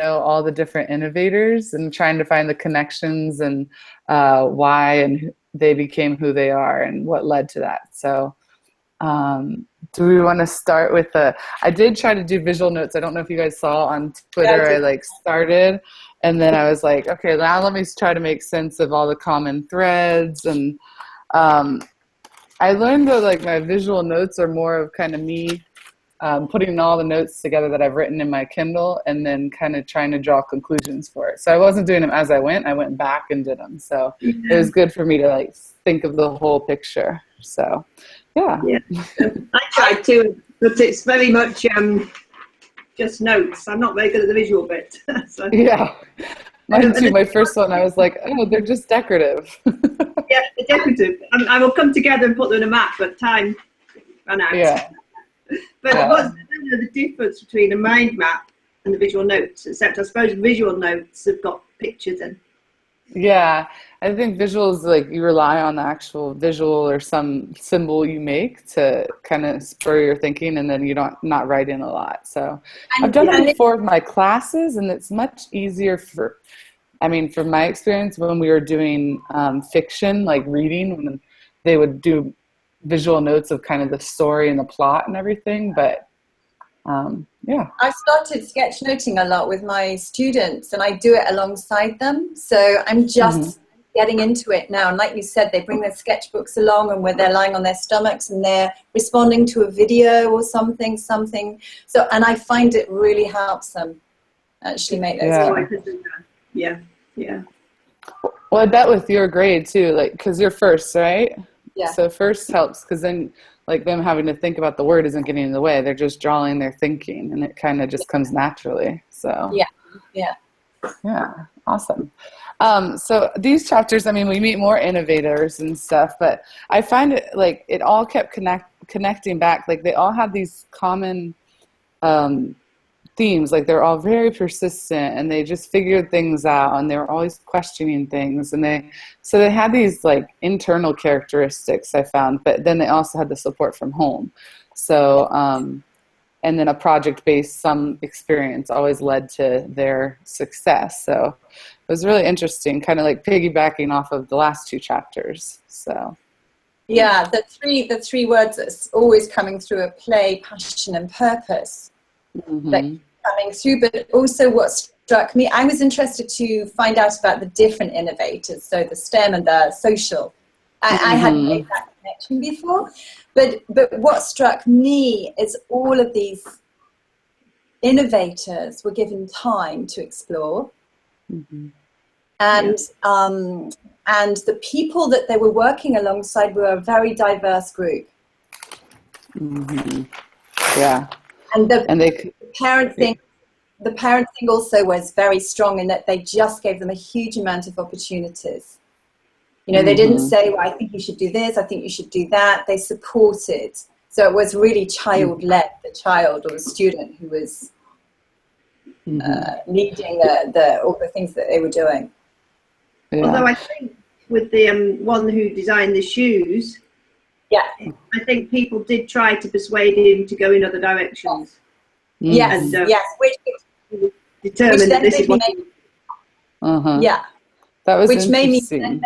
know all the different innovators and trying to find the connections and why and they became who they are and what led to that. So do we want to start with I did try to do visual notes. I don't know if you guys saw on Twitter, I like started and then I was like, okay, now let me try to make sense of all the common threads. And I learned that like my visual notes are more of kind of me putting all the notes together that I've written in my Kindle and then kind of trying to draw conclusions for it. So I wasn't doing them as I went back and did them. So it was good for me to like think of the whole picture. So yeah. I tried to, but it's very much just notes. I'm not very good at the visual bit. So. Yeah, mine too. My first one, I was like, oh, they're just decorative. Yeah, they're decorative. I will come together and put them in a map, but time ran out. Yeah. But what's the difference between a mind map and the visual notes? Except I suppose visual notes have got pictures in. Yeah, I think visuals, like you rely on the actual visual or some symbol you make to kind of spur your thinking, and then you not write in a lot. So I've done it before with my classes, and it's much easier from my experience when we were doing fiction, like reading, when they would do visual notes of kind of the story and the plot and everything. But yeah. I started sketchnoting a lot with my students and I do it alongside them. So I'm just getting into it now. And like you said, they bring their sketchbooks along and where they're lying on their stomachs and they're responding to a video or something. So, and I find it really helps them actually make those. Yeah. Well, I bet with your grade too, like, cause you're first, right? Yeah. So first helps because then like them having to think about the word isn't getting in the way. They're just drawing their thinking and it kind of just comes naturally. So yeah, awesome. So these chapters, I mean, we meet more innovators and stuff, but I find it like it all kept connecting back. Like they all had these common themes. Like they're all very persistent and they just figured things out and they were always questioning things. And they had these like internal characteristics I found, but then they also had the support from home. So, and then a project-based some experience always led to their success. So it was really interesting, kind of like piggybacking off of the last two chapters. So yeah, the three words that's always coming through are play, passion, and purpose. Like coming through, but also what struck me, I was interested to find out about the different innovators, so the STEM and the social. I hadn't made that connection before, but what struck me is all of these innovators were given time to explore, and the people that they were working alongside were a very diverse group. Yeah. And the parent thing also was very strong in that they just gave them a huge amount of opportunities. You know, they didn't say, well, I think you should do this, I think you should do that. They supported. So it was really child-led, the child or the student who was leading all the things that they were doing. Yeah. Although I think with the one who designed the shoes, I think people did try to persuade him to go in other directions. Yes, which determined that this is what. Yeah, that was which made me make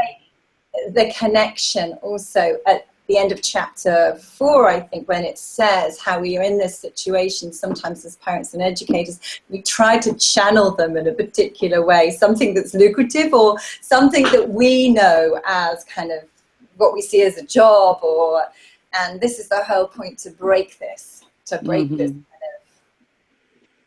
the connection also at the end of chapter 4. I think when it says how we are in this situation, sometimes as parents and educators, we try to channel them in a particular way, something that's lucrative or something that we know as kind of what we see as a job, and this is the whole point, to break this kind of.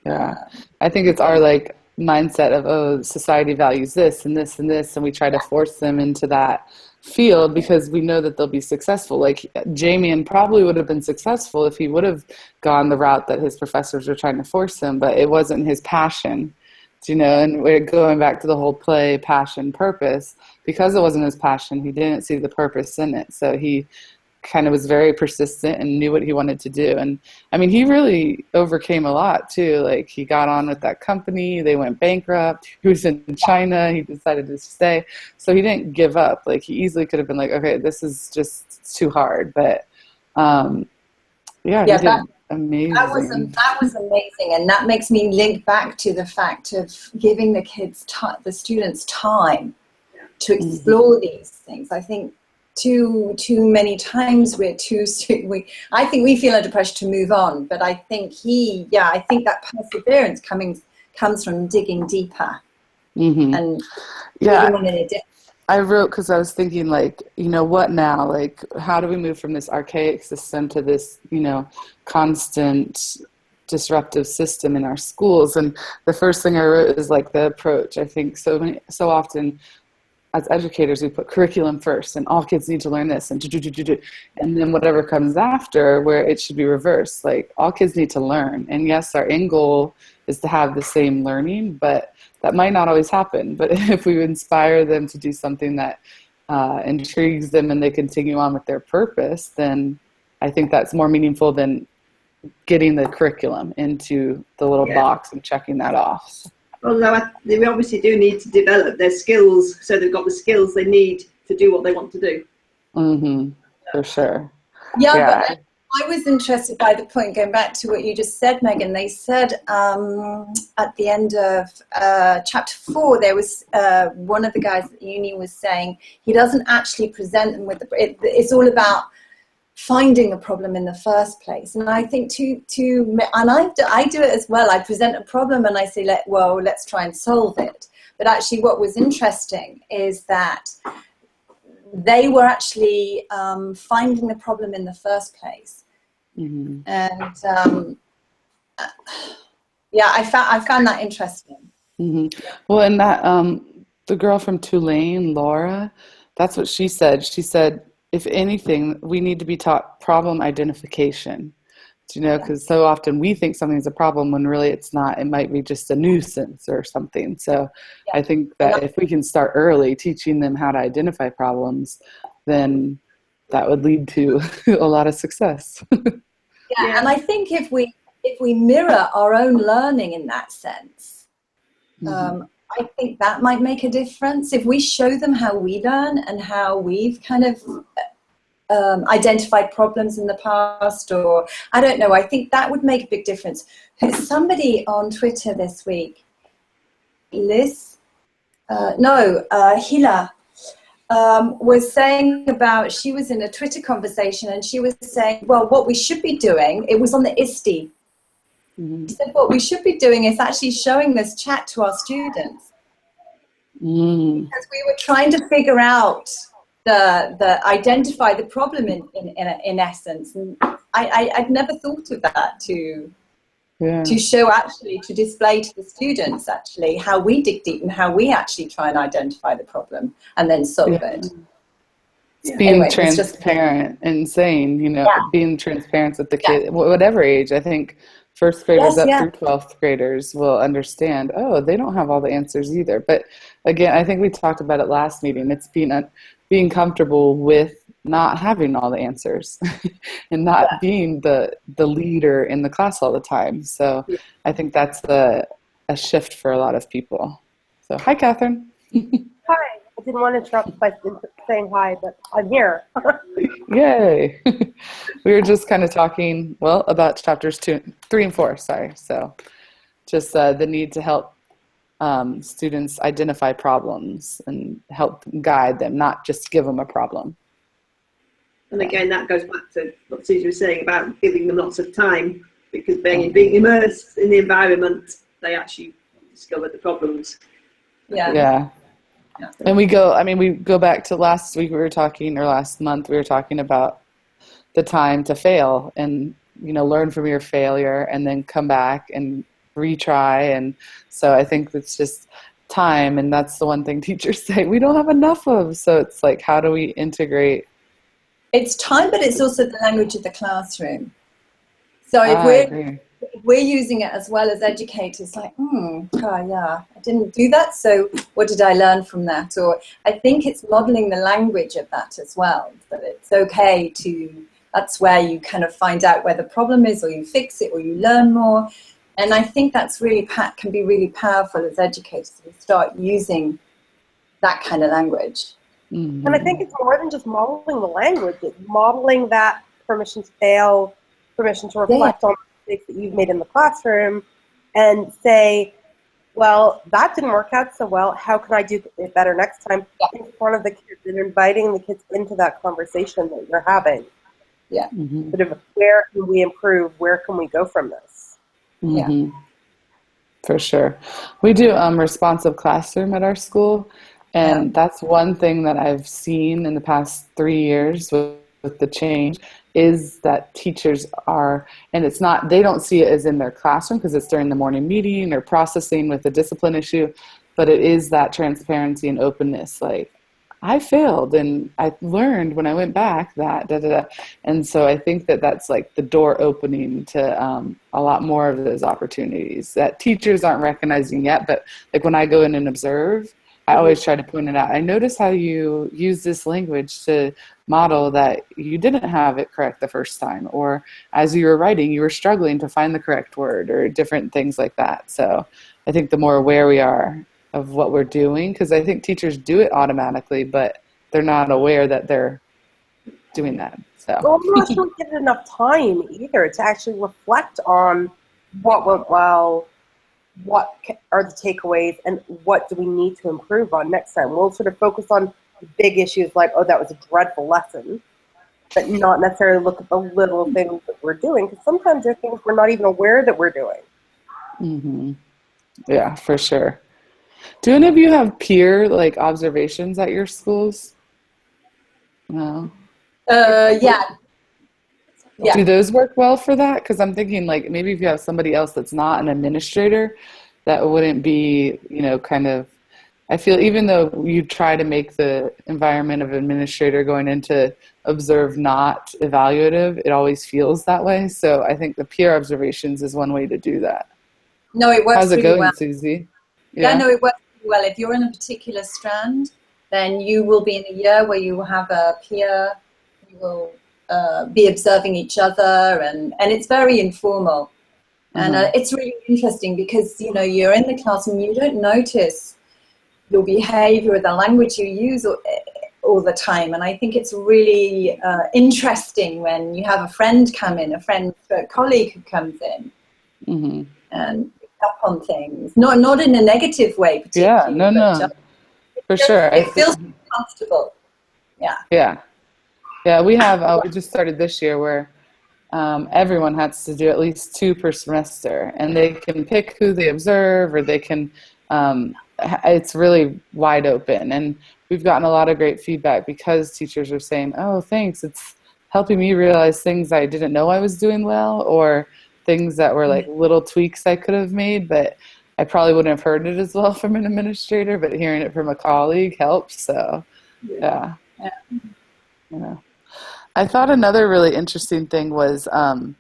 Yeah, I think it's our like mindset of, oh, society values this and this and this, and we try to force them into that field because we know that they'll be successful. Like Jamie probably would have been successful if he would have gone the route that his professors were trying to force him, but it wasn't his passion. You know, and we're going back to the whole play, passion, purpose. Because it wasn't his passion, he didn't see the purpose in it. So he kind of was very persistent and knew what he wanted to do. And I mean, he really overcame a lot too. Like he got on with that company, they went bankrupt, he was in China, he decided to stay. So he didn't give up. Like he easily could have been like, okay, this is just too hard. But he didn't. amazing. That was amazing, and that makes me link back to the fact of giving the kids, the students, time to explore these things. I think too many times I think we feel under pressure to move on, but I think I think that perseverance comes from digging deeper and reading in a different. I wrote because I was thinking, like, what now? Like, how do we move from this archaic system to this, constant disruptive system in our schools? And the first thing I wrote is like the approach. I think so often as educators, we put curriculum first, and all kids need to learn this, and then whatever comes after, where it should be reversed. Like, all kids need to learn, and yes, our end goal is to have the same learning, but that might not always happen. But if we inspire them to do something that intrigues them and they continue on with their purpose, then I think that's more meaningful than getting the curriculum into the little box and checking that off. Although they obviously do need to develop their skills, so they've got the skills they need to do what they want to do. For sure. Yeah. But I was interested by the point, going back to what you just said, Megan. They said at the end of chapter 4, there was one of the guys at uni was saying he doesn't actually present them with it's all about finding a problem in the first place. And I think and I do it as well. I present a problem and I say, let's try and solve it. But actually what was interesting is that they were actually finding the problem in the first place. And I found that interesting. Well, and that the girl from Tulane, Laura, that's what she said. She said, if anything, we need to be taught problem identification, because so often we think something's a problem when really it's not. It might be just a nuisance or something. So I think that if we can start early teaching them how to identify problems, then that would lead to a lot of success. And I think if we mirror our own learning in that sense, I think that might make a difference. If we show them how we learn and how we've kind of identified problems in the past, or I don't know, I think that would make a big difference. Somebody on Twitter this week, Hila, was saying about, she was in a Twitter conversation and she was saying, well, what we should be doing, it was on the ISTE. She said, what we should be doing is actually showing this chat to our students. Because we were trying to figure out identify the problem in essence. And I'd never thought of that to show, actually, to display to the students actually how we dig deep and how we actually try and identify the problem and then solve it. It's being transparent and saying, being transparent with the kid, whatever age. I think first graders up through 12th graders will understand, they don't have all the answers either. But again, I think we talked about it last meeting. It's being comfortable with not having all the answers and not being the leader in the class all the time. So I think that's a shift for a lot of people. So hi, Catherine. Hi. I didn't want to interrupt by saying hi, but I'm here. Yay. We were just kind of talking, about chapters 3 and 4, sorry. So just the need to help students identify problems and help guide them, not just give them a problem. And again, that goes back to what Susie was saying about giving them lots of time, because being immersed in the environment, they actually discover the problems. Yeah. And we go back to last week last month we were talking about the time to fail and, learn from your failure and then come back and retry. And so I think it's just time, and that's the one thing teachers say we don't have enough of. So it's like, how do we integrate? It's time, but it's also the language of the classroom. So if we're using it as well as educators, like, I didn't do that, so what did I learn from that? Or I think it's modeling the language of that as well, that it's okay that's where you kind of find out where the problem is, or you fix it, or you learn more. And I think that's really can be really powerful as educators if we start using that kind of language. And I think it's more than just modeling the language, it's modeling that permission to fail permission to reflect on the mistakes that you've made in the classroom and say, well, that didn't work out so well. How can I do it better next time in front of the kids, and inviting the kids into that conversation that you're having? Yeah. Mm-hmm. Sort of, where can we improve? Where can we go from this? Mm-hmm. For sure. We do responsive classroom at our school, and that's one thing that I've seen in the past 3 years with the change is that teachers are, and it's not, they don't see it as in their classroom because it's during the morning meeting or processing with a discipline issue, but it is that transparency and openness. Like, I failed and I learned when I went back that da, da, da. And so I think that that's like the door opening to a lot more of those opportunities that teachers aren't recognizing yet. But like when I go in and observe, I always try to point it out. I notice how you use this language to model that you didn't have it correct the first time, or as you were writing, you were struggling to find the correct word, or different things like that. So I think the more aware we are of what we're doing, because I think teachers do it automatically, but they're not aware that they're doing that. So Well, I'm not sure we get enough time either to actually reflect on what went well, what are the takeaways, and what do we need to improve on next time. We'll sort of focus on big issues like, oh, that was a dreadful lesson, but not necessarily look at the little things that we're doing, because sometimes there are things we're not even aware that we're doing. mm-hmm. Yeah, for sure. Do any of you have peer like observations at your schools? No. Yeah. Do those work well for that? Because I'm thinking like maybe if you have somebody else that's not an administrator, that wouldn't be, kind of, I feel even though you try to make the environment of administrator going into observe not evaluative, it always feels that way. So I think the peer observations is one way to do that. No, it works How's it really going, well. Susie? Yeah, no, it works really well. If you're in a particular strand, then you will be in a year where you will have a peer, you will be observing each other, and it's very informal. And it's really interesting because, you're in the class and you don't notice your behavior or the language you use all the time. And I think it's really interesting when you have a friend come in, a colleague who comes in and pick up on things. Not in a negative way, particularly. Yeah, no. For sure. It feels comfortable. Yeah. Yeah, we have, we just started this year where everyone has to do at least 2 per semester, and they can pick who they observe, or they can, it's really wide open. And we've gotten a lot of great feedback because teachers are saying, oh, thanks, it's helping me realize things I didn't know I was doing well, or things that were like little tweaks I could have made, but I probably wouldn't have heard it as well from an administrator, but hearing it from a colleague helps. So, yeah. I thought another really interesting thing was, I'm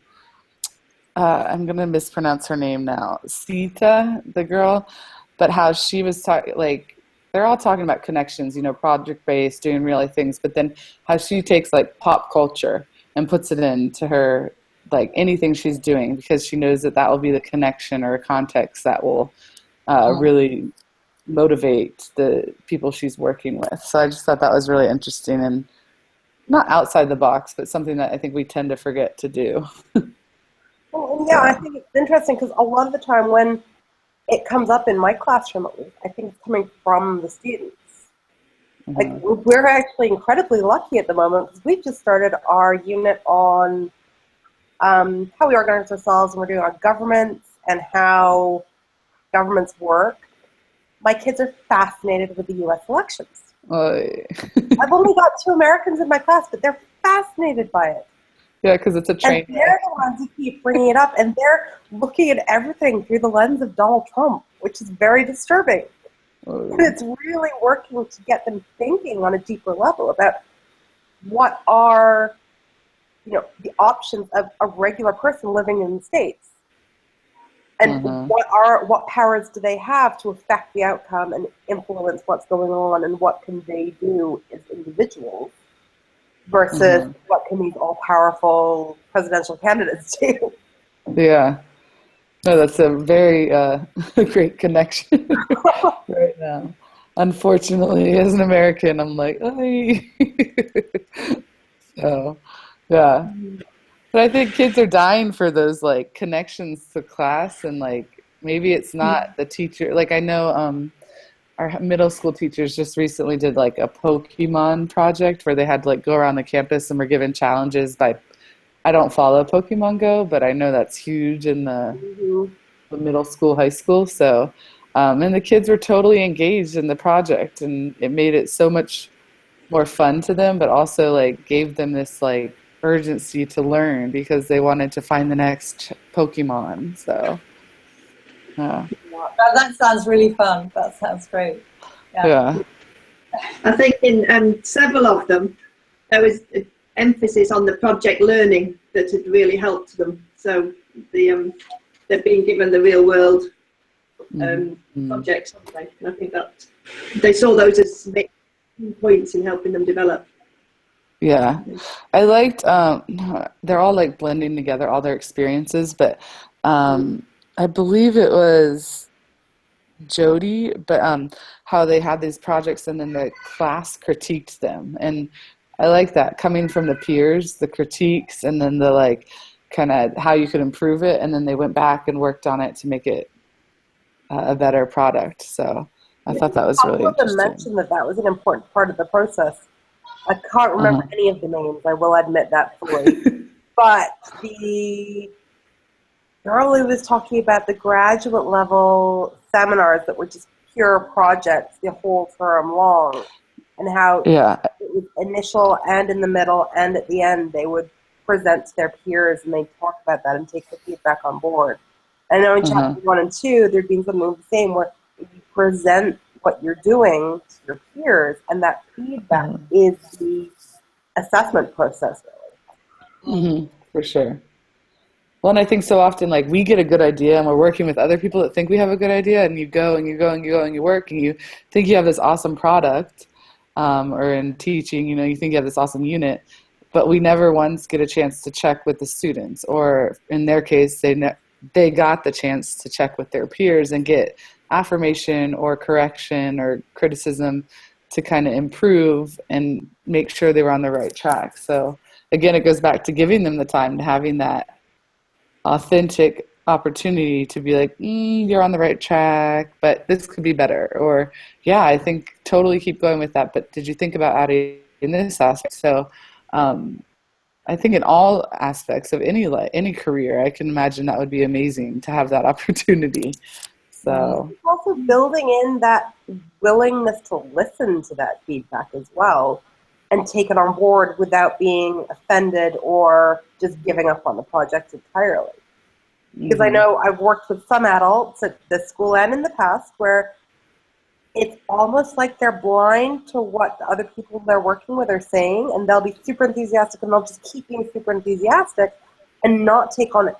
going to mispronounce her name now, Sita, the girl, but how she was talking, like, they're all talking about connections, project-based, doing real life things, but then how she takes like pop culture and puts it into her, like anything she's doing, because she knows that will be the connection or context that will really motivate the people she's working with. So I just thought that was really interesting and not outside the box, but something that I think we tend to forget to do. Well, yeah, I think it's interesting because a lot of the time when it comes up in my classroom, at least, I think it's coming from the students. Like, we're actually incredibly lucky at the moment because we've just started our unit on how we organize ourselves, and we're doing our governments and how governments work. My kids are fascinated with the U.S. elections. I've only got 2 Americans in my class, but they're fascinated by it. Yeah, because it's a train. And they're the ones who keep bringing it up, and they're looking at everything through the lens of Donald Trump, which is very disturbing. And it's really working to get them thinking on a deeper level about what are, the options of a regular person living in the States. And what powers do they have to affect the outcome and influence what's going on, and what can they do as individuals versus what can these all-powerful presidential candidates do? Yeah. No, that's a very great connection right now. Unfortunately, as an American, I'm like, so, yeah. But I think kids are dying for those like connections to class, and like maybe it's not the teacher. Like I know our middle school teachers just recently did like a Pokemon project where they had to like go around the campus and were given challenges by, I don't follow Pokemon Go, but I know that's huge in Mhm. the middle school, high school. So, and the kids were totally engaged in the project, and it made it so much more fun to them, but also like gave them this like urgency to learn because they wanted to find the next Pokemon. So, yeah, That sounds really fun. That sounds great. Yeah. yeah, I think in several of them, there was emphasis on the project learning that had really helped them. So they're being given the real world projects, aren't they? And I think that they saw those as main points in helping them develop. yeah. I liked they're all like blending together all their experiences, but I believe it was Jody, but how they had these projects and then the class critiqued them. And I like that coming from the peers, the critiques, and then the like kind of how you could improve it. And then they went back and worked on it to make it a better product. So I thought that was really Couple of them interesting. mentioned that that was an important part of the process. I can't remember any of the names, I will admit that fully. But the girl who was talking about the graduate level seminars that were just pure projects the whole term long, and how Yeah. it was initial and in the middle and at the end they would present to their peers and they'd talk about that and take the feedback on board. I know in chapter 1 and 2 there'd been something the same where you present what you're doing to your peers and that feedback is the assessment process really. For sure. Well, and I think so often, like, we get a good idea and we're working with other people that think we have a good idea, and you go and you go and you go and you work and you think you have this awesome product, or in teaching, you know, you think you have this awesome unit, but we never once get a chance to check with the students, or in their case, they got the chance to check with their peers and get affirmation or correction or criticism to kind of improve and make sure they were on the right track. So again, it goes back to giving them the time, to having that authentic opportunity to be like, you're on the right track, but this could be better. Or, yeah, I think totally keep going with that, but did you think about adding in this aspect? So I think in all aspects of any career, I can imagine that would be amazing to have that opportunity. So It's also building in that willingness to listen to that feedback as well and take it on board without being offended or just giving up on the project entirely. Because I know I've worked with some adults at this school and in the past where it's almost like they're blind to what the other people they're working with are saying, and they'll be super enthusiastic and they'll just keep being super enthusiastic and not take on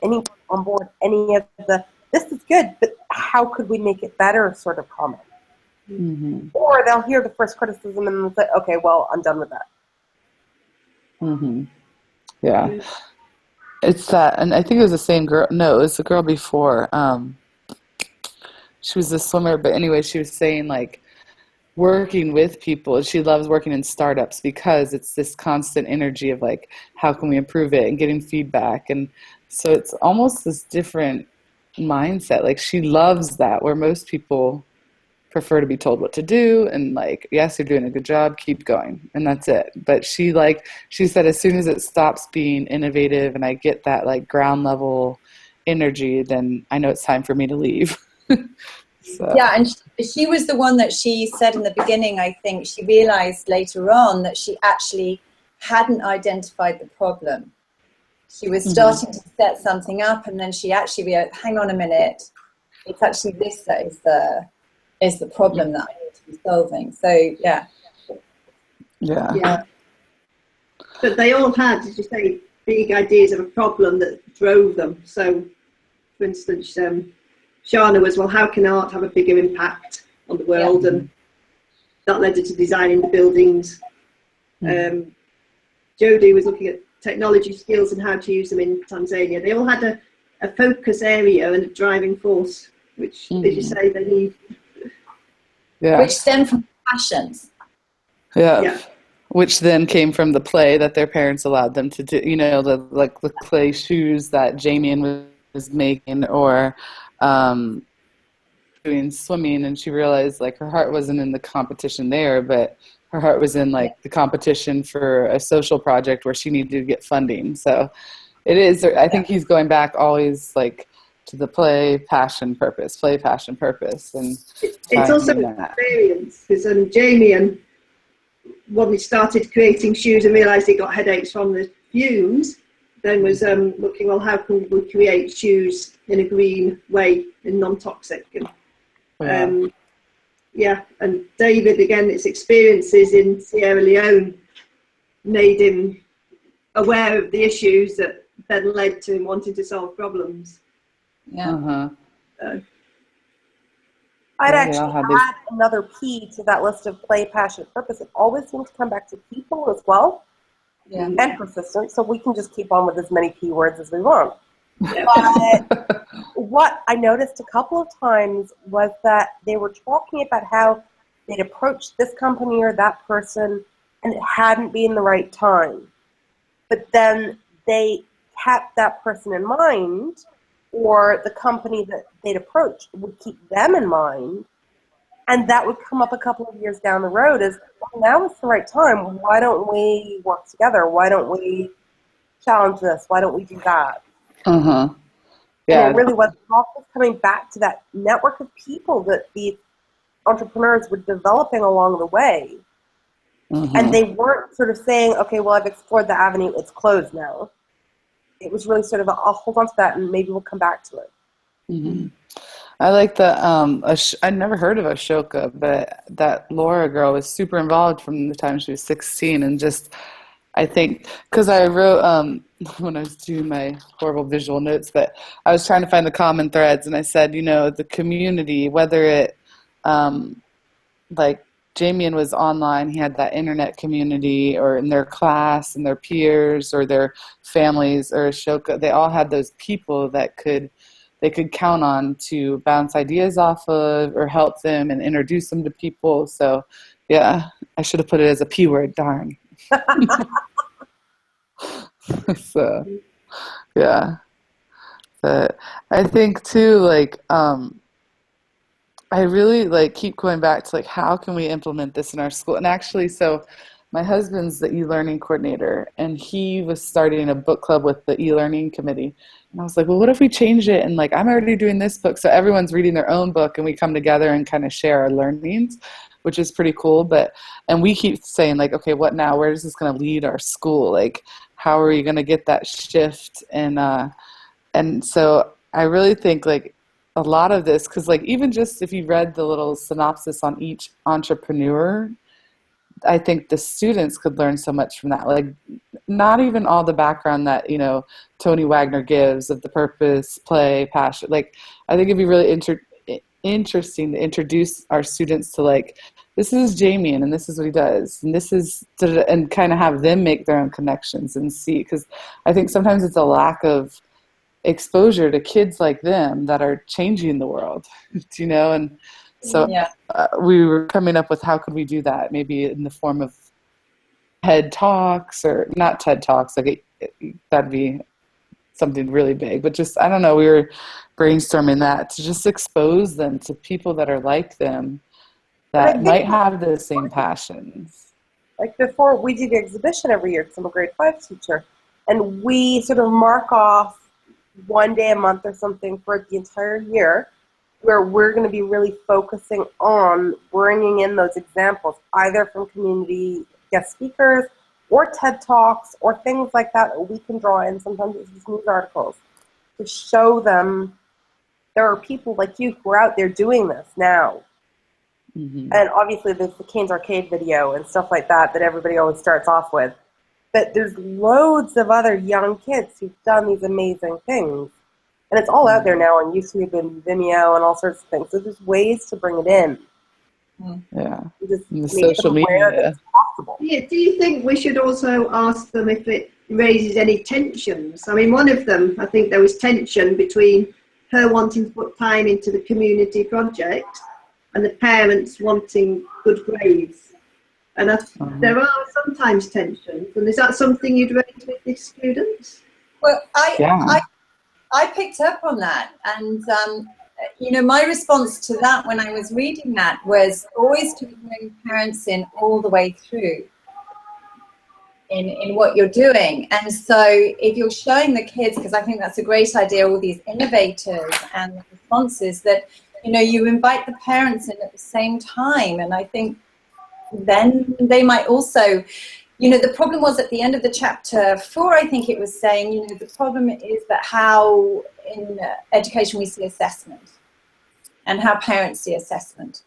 board any of the this is good, but how could we make it better sort of comment. Or they'll hear the first criticism and they'll say, okay, well, I'm done with that. yeah, it's that, and I think it was the same girl. No, it was the girl before. She was a swimmer, but anyway, she was saying like working with people. She loves working in startups because it's this constant energy of like, how can we improve it, and getting feedback. And so it's almost this different mindset. Like she loves that, where most people prefer to be told what to do and like, yes, you're doing a good job, keep going, and that's it. But she said as soon as it stops being innovative and I get that like ground level energy, then I know it's time for me to leave. So. Yeah, and she was the one that she said in the beginning, I think she realized later on that she actually hadn't identified the problem. She was starting to set something up, and then she actually realized, hang on a minute, it's actually this that is the problem that I need to be solving. So, yeah. But they all had, as you say, big ideas of a problem that drove them. So, for instance, Shana was, well, how can art have a bigger impact on the world? And that led her to designing the buildings. Jodie was looking at technology skills and how to use them in Tanzania. They all had a focus area and a driving force, which, as you say, they need. Which stem from passions. Yeah. which then came from the play that their parents allowed them to do, you know, the clay shoes that Jamie was making, or doing swimming, and she realized like her heart wasn't in the competition there, but her heart was in like the competition for a social project where she needed to get funding. So it is, I think he's going back always like to the play, passion, purpose, and it's also an experience, because Jamie, and when we started creating shoes and realised he got headaches from the fumes, then was looking, well, how can we create shoes in a green way and non-toxic? And and David, again, his experiences in Sierra Leone made him aware of the issues that then led to him wanting to solve problems. Yeah. I'd actually add another P to that list of play, passion, purpose. It always seems to come back to people as well, and persistence. So we can just keep on with as many P words as we want. But what I noticed a couple of times was that they were talking about how they'd approached this company or that person, and it hadn't been the right time. But then they kept that person in mind, or the company that they'd approached would keep them in mind, and that would come up a couple of years down the road as, well, now is the right time. Why don't we work together? Why don't we challenge this? Why don't we do that? Yeah. And it really was always coming back to that network of people that these entrepreneurs were developing along the way. And they weren't sort of saying, okay, well, I've explored the avenue, it's closed now. It was really sort of, I'll hold on to that and maybe we'll come back to it. I like the, I'd never heard of Ashoka, but that Laura girl was super involved from the time she was 16, and just, I think, because I wrote, when I was doing my horrible visual notes, but I was trying to find the common threads, and I said, you know, the community, whether it, like, Jamien was online, he had that internet community, or in their class and their peers or their families, or Ashoka, they all had those people that they could count on to bounce ideas off of or help them and introduce them to people. So yeah, I should have put it as a P word, darn. So yeah, but I think too, like, I really like keep going back to like, how can we implement this in our school? And actually, so my husband's the e-learning coordinator, and he was starting a book club with the e-learning committee. And I was like, well, what if we change it? And like, I'm already doing this book, so everyone's reading their own book, and we come together and kind of share our learnings, which is pretty cool. And we keep saying like, okay, what now? Where is this going to lead our school? Like, how are we going to get that shift? And so I really think like, a lot of this, because like even just if you read the little synopsis on each entrepreneur, I think the students could learn so much from that. Like, not even all the background that, you know, Tony Wagner gives of the purpose, play, passion. Like, I think it'd be really interesting to introduce our students to like, this is Jamien and this is what he does, and this is, and kind of have them make their own connections and see, because I think sometimes it's a lack of exposure to kids like them that are changing the world, you know? And so we were coming up with how could we do that, maybe in the form of TED Talks, or not TED Talks, like that'd be something really big, but just, I don't know, we were brainstorming that to just expose them to people that are like them that might have the same passions. Like before, we do the exhibition every year because I'm a grade 5 teacher, and we sort of mark off one day a month or something for the entire year where we're going to be really focusing on bringing in those examples, either from community guest speakers or TED Talks or things like that we can draw in. Sometimes it's just news articles to show them there are people like you who are out there doing this now. And obviously there's the Kane's Arcade video and stuff like that that everybody always starts off with. But there's loads of other young kids who've done these amazing things. And it's all out there now on YouTube and Vimeo and all sorts of things. So there's ways to bring it in. Yeah. Just the social media. Yeah, do you think we should also ask them if it raises any tensions? I mean, one of them, I think there was tension between her wanting to put time into the community project and the parents wanting good grades. And there are sometimes tensions. And is that something you'd raise with the students? Well, Yeah. I picked up on that, and you know, my response to that when I was reading that was always to bring parents in all the way through in what you're doing. And so if you're showing the kids, because I think that's a great idea, all these innovators and the responses, that, you know, you invite the parents in at the same time, and I think then they might also, you know, the problem was at the end of the chapter 4, I think it was saying, you know, the problem is that how in education we see assessment and how parents see assessment.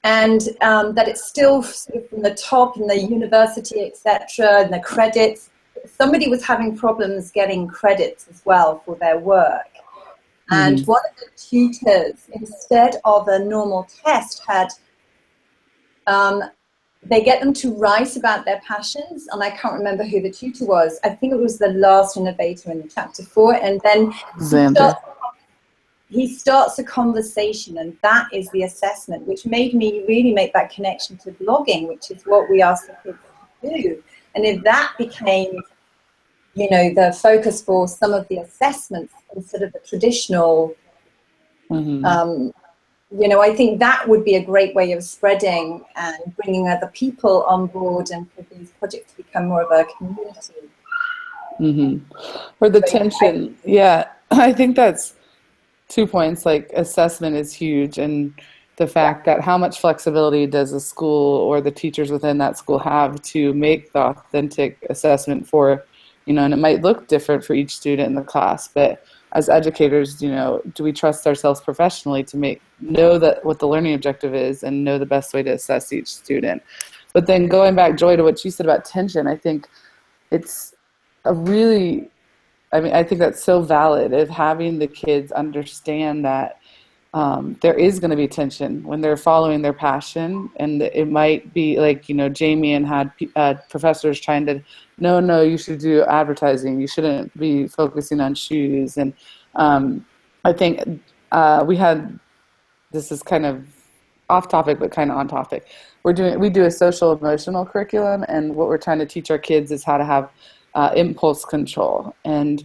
And that it's still sort of from the top in the university, etc., and the credits. Somebody was having problems getting credits as well for their work. And one of the tutors, instead of a normal test, had they get them to write about their passions, and I can't remember who the tutor was. I think it was the last innovator in chapter 4, and then he starts a conversation, and that is the assessment, which made me really make that connection to blogging, which is what we ask the kids to do. And if that became, you know, the focus for some of the assessments instead of the traditional, you know, I think that would be a great way of spreading and bringing other people on board and for these projects to become more of a community. Or the tension. Yeah, I think that's 2 points. Like, assessment is huge, and the fact that how much flexibility does a school or the teachers within that school have to make the authentic assessment for, you know, and it might look different for each student in the class, but as educators, you know, do we trust ourselves professionally to know that what the learning objective is and know the best way to assess each student? But then going back, Joy, to what you said about tension, I think it's a really, I mean, I think that's so valid, of having the kids understand that there is going to be tension when they're following their passion. And it might be like, you know, Jamie and had professors trying to, no, you should do advertising. You shouldn't be focusing on shoes. And I think we had, this is kind of off topic, but kind of on topic. We do a social emotional curriculum, and what we're trying to teach our kids is how to have impulse control. And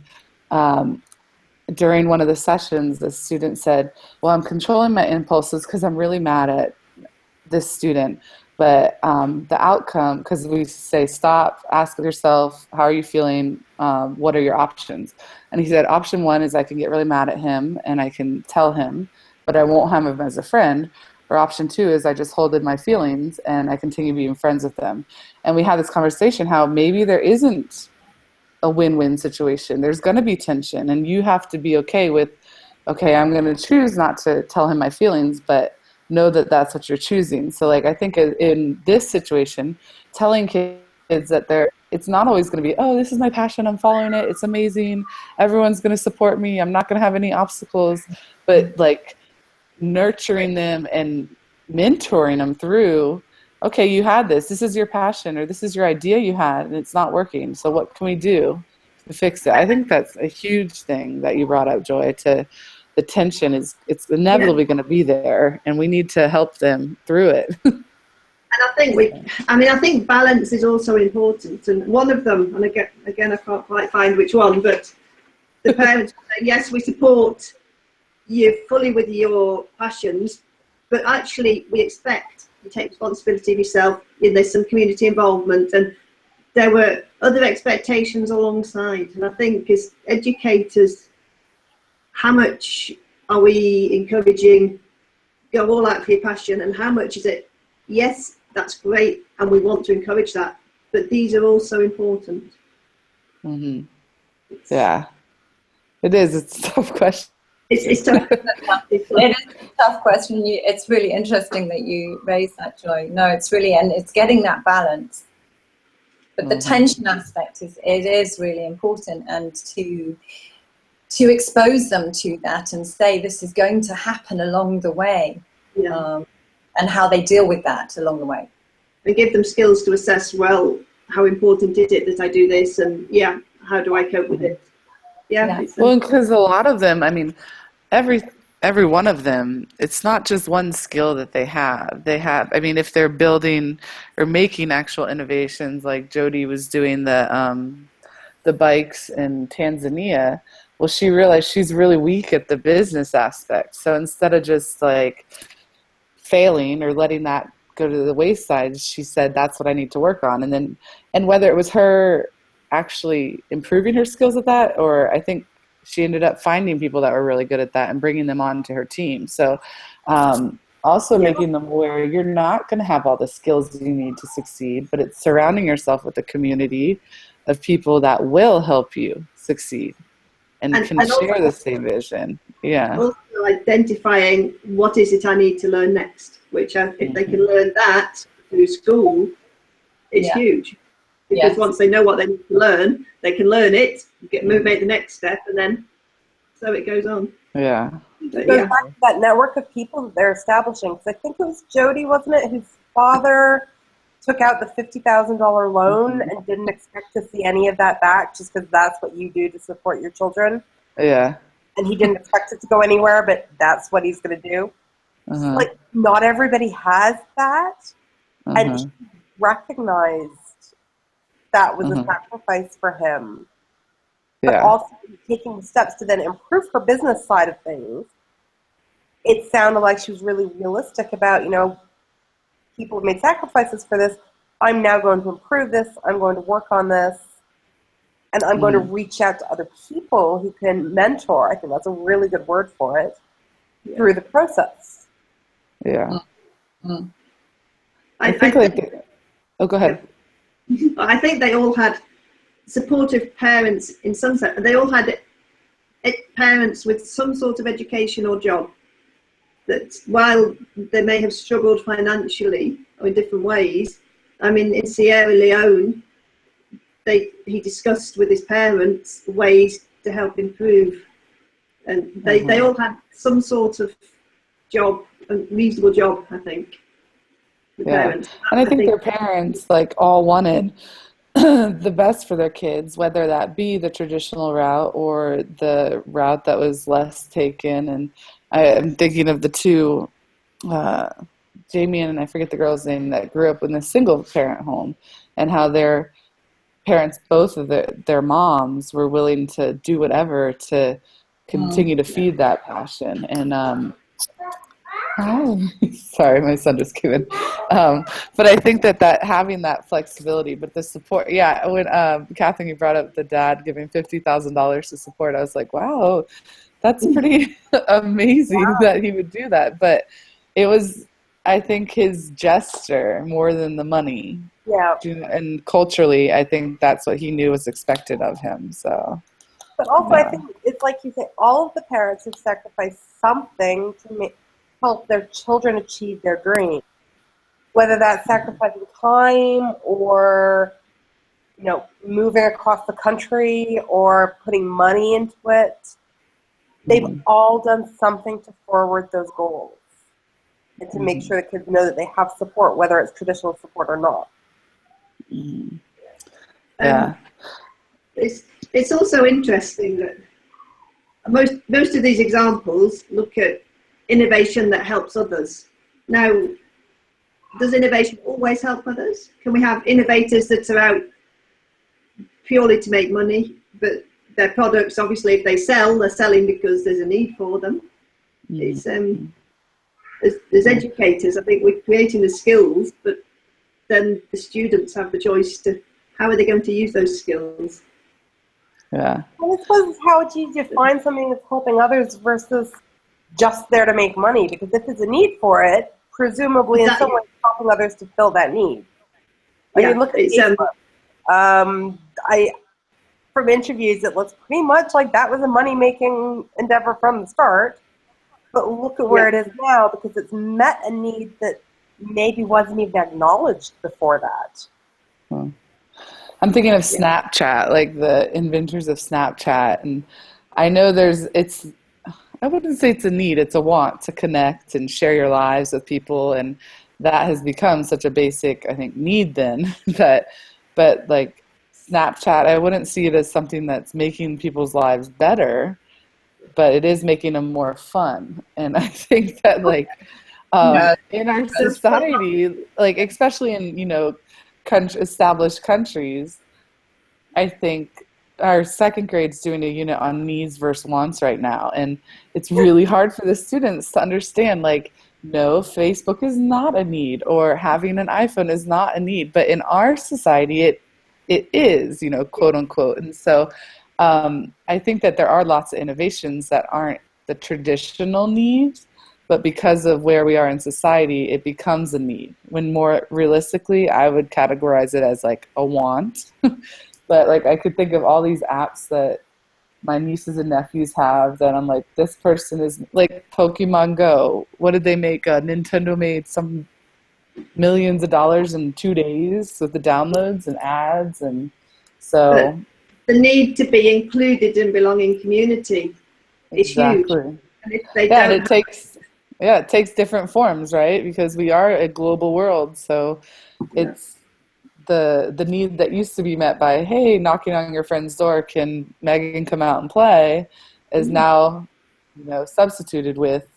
during one of the sessions, the student said, well, I'm controlling my impulses because I'm really mad at this student. But the outcome, because we say, stop, ask yourself, how are you feeling? What are your options? And he said, option 1 is I can get really mad at him and I can tell him, but I won't have him as a friend. Or option 2 is I just hold in my feelings and I continue being friends with them. And we had this conversation how maybe there isn't a win-win situation. There's going to be tension, and you have to be okay with, okay, I'm going to choose not to tell him my feelings, but know that that's what you're choosing. So like, I think in this situation, telling kids that it's not always going to be, oh, this is my passion, I'm following it, it's amazing, everyone's going to support me, I'm not going to have any obstacles, but like nurturing them and mentoring them through, okay, you had this is your passion, or this is your idea you had, and it's not working. So what can we do to fix it? I think that's a huge thing that you brought up, Joy, to the tension it's inevitably going to be there, and we need to help them through it. And I think balance is also important. And one of them, and again, I can't quite find which one, but the parents say, yes, we support you fully with your passions, but actually we expect you take responsibility of yourself. There's some community involvement, and there were other expectations alongside. And I think as educators, how much are we encouraging go all out for your passion, and how much is it, yes, that's great and we want to encourage that, but these are also important. Yeah, it is. It's a tough question. It's tough. It is a tough question. It's really interesting that you raised that, Joy. No, it's really, and it's getting that balance. But the tension aspect is really important, and to expose them to that and say this is going to happen along the way, and how they deal with that along the way. And give them skills to assess, well, how important is it that I do this, and how do I cope with it? Well, because a lot of them, I mean, every one of them, it's not just one skill that they have. I mean, if they're building or making actual innovations, like Jody was doing the bikes in Tanzania, well, she realized she's really weak at the business aspect. So instead of just like failing or letting that go to the wayside, she said, that's what I need to work on. And whether it was her actually improving her skills at that, or I think she ended up finding people that were really good at that and bringing them on to her team. So also making them aware you're not going to have all the skills you need to succeed, but it's surrounding yourself with a community of people that will help you succeed and can share the same vision. Yeah. Also identifying what is it I need to learn next, which if they can learn that through school, it's huge. Because once they know what they need to learn, they can learn it, make the next step, and then so it goes on. Yeah. But, Goes back to that network of people that they're establishing. Because I think it was Jody, wasn't it, whose father took out the $50,000 loan and didn't expect to see any of that back just because that's what you do to support your children. Yeah. And he didn't expect it to go anywhere, but that's what he's going to do. Like, not everybody has that. And she recognized that was a sacrifice for him. But also taking the steps to then improve her business side of things. It sounded like she was really realistic about, people have made sacrifices for this. I'm now going to improve this. I'm going to work on this. And I'm going to reach out to other people who can mentor. I think that's a really good word for it, through the process. Yeah. I think oh, go ahead. I think they all had supportive parents in some sense. They all had parents with some sort of education or job that, while they may have struggled financially or in different ways, I mean, in Sierra Leone, he discussed with his parents ways to help improve. And they all had some sort of job, a reasonable job, I think. And I think their parents all wanted the best for their kids, whether that be the traditional route or the route that was less taken. And I'm thinking of the two, Jamie and I forget the girl's name, that grew up in a single parent home, and how their parents, both of their moms, were willing to do whatever to continue to feed that passion. And sorry, my son just came in. But I think that having that flexibility, but the support, when Catherine, you brought up the dad giving $50,000 to support, I was like, wow, that's pretty amazing that he would do that. But it was, I think, his gesture more than the money. Yeah. And culturally, I think that's what he knew was expected of him. So. But also, I think it's like you say, all of the parents have sacrificed something to help their children achieve their dream. Whether that's sacrificing time or, moving across the country or putting money into it. They've all done something to forward those goals and to make sure the kids know that they have support, whether it's traditional support or not. Yeah. It's also interesting that most of these examples look at innovation that helps others. Now, does innovation always help others? Can we have innovators that are out purely to make money, but their products, obviously, if they sell, they're selling because there's a need for them? It's as educators, I think we're creating the skills, but then the students have the choice to how are they going to use those skills. Yeah. Well, I suppose how would you define something that's helping others versus just there to make money? Because if there's a need for it, presumably in some way helping others to fill that need. I mean, look at Facebook. From interviews, it looks pretty much like that was a money-making endeavor from the start. But look at where it is now, because it's met a need that maybe wasn't even acknowledged before that. I'm thinking of Snapchat, like the inventors of Snapchat. And I know I wouldn't say it's a need, it's a want to connect and share your lives with people. And that has become such a basic, I think, need then. But like Snapchat, I wouldn't see it as something that's making people's lives better. but it is making them more fun. And I think that like in our society, like especially in, you know, established countries, I think our second grade's doing a unit on needs versus wants right now. And it's really hard for the students to understand, like, no, Facebook is not a need, or having an iPhone is not a need. But in our society, it is, you know, quote unquote. And so I think that there are lots of innovations that aren't the traditional needs, but because of where we are in society, it becomes a need. When more realistically, I would categorize it as like a want. But like I could think of all these apps that my nieces and nephews have that I'm like, this person is like Pokemon Go. What did they make? Nintendo made some millions of dollars in 2 days with the downloads and ads. And so the need to be included and belong in community is huge. And if they yeah, and it don't takes different forms, right? Because we are a global world. So it's the need that used to be met by, hey, knocking on your friend's door, can Megan come out and play, is now, you know, substituted with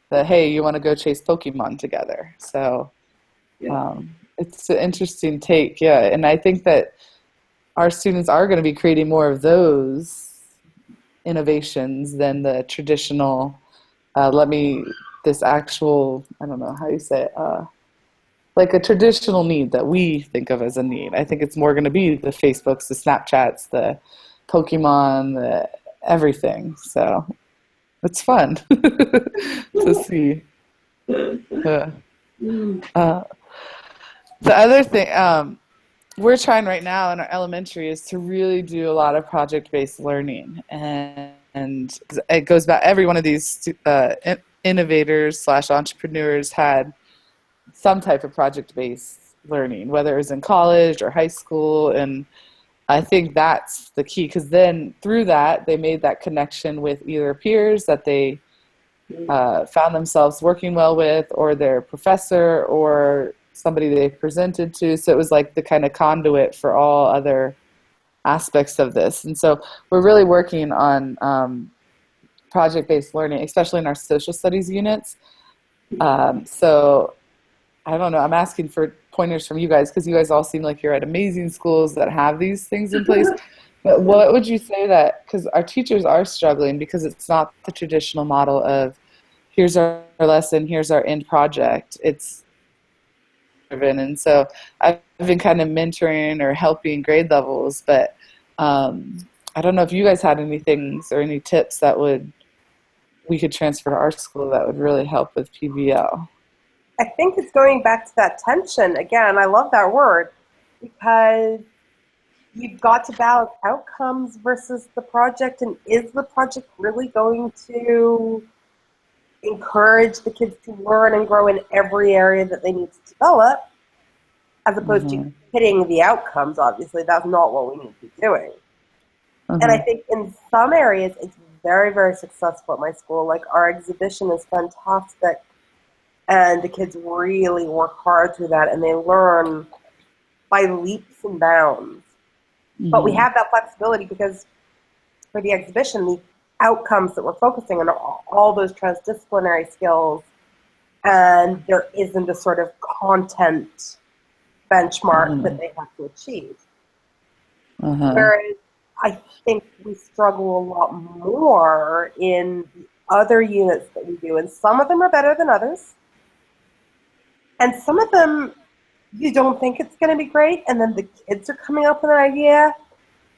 the, hey, you want to go chase Pokemon together. So it's an interesting take. Yeah. And I think that our students are going to be creating more of those innovations than the traditional, this actual, I don't know how you say it, like a traditional need that we think of as a need. I think it's more going to be the Facebooks, the Snapchats, the Pokemon, the everything. So it's fun to see. The other thing we're trying right now in our elementary is to really do a lot of project-based learning. And it goes back, every one of these innovators / entrepreneurs had some type of project-based learning, whether it was in college or high school. And I think that's the key, because then through that, they made that connection with either peers that they found themselves working well with, or their professor, or somebody they presented to. So it was like the kind of conduit for all other aspects of this. And so we're really working on project-based learning, especially in our social studies units. So I don't know, I'm asking for pointers from you guys, because you guys all seem like you're at amazing schools that have these things in place. But what would you say that, because our teachers are struggling because it's not the traditional model of here's our lesson, here's our end project. It's driven. And so I've been kind of mentoring or helping grade levels, but I don't know if you guys had any things or any tips that we could transfer to our school that would really help with PBL. I think it's going back to that tension. Again, I love that word, because you've got to balance outcomes versus the project. And is the project really going to encourage the kids to learn and grow in every area that they need to develop, as opposed to hitting the outcomes? Obviously, that's not what we need to be doing. And I think in some areas, it's very, very successful at my school. Like, our exhibition is fantastic. And the kids really work hard through that, and they learn by leaps and bounds. But we have that flexibility, because for the exhibition, the outcomes that we're focusing on are all those transdisciplinary skills, and there isn't a sort of content benchmark that they have to achieve. Whereas I think we struggle a lot more in the other units that we do, and some of them are better than others. And some of them, you don't think it's going to be great, and then the kids are coming up with an idea.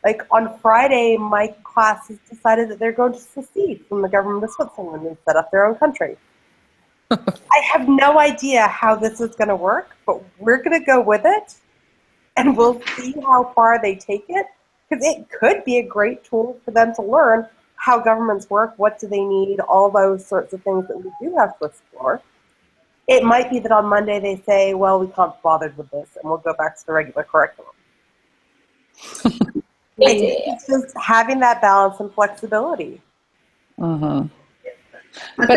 Like on Friday, my class has decided that they're going to secede from the government of Switzerland and set up their own country. I have no idea how this is going to work, but we're going to go with it, and we'll see how far they take it, because it could be a great tool for them to learn how governments work, what do they need, all those sorts of things that we do have to explore. It might be that on Monday they say, well, we can't be bothered with this, and we'll go back to the regular curriculum. It's just having that balance and flexibility. But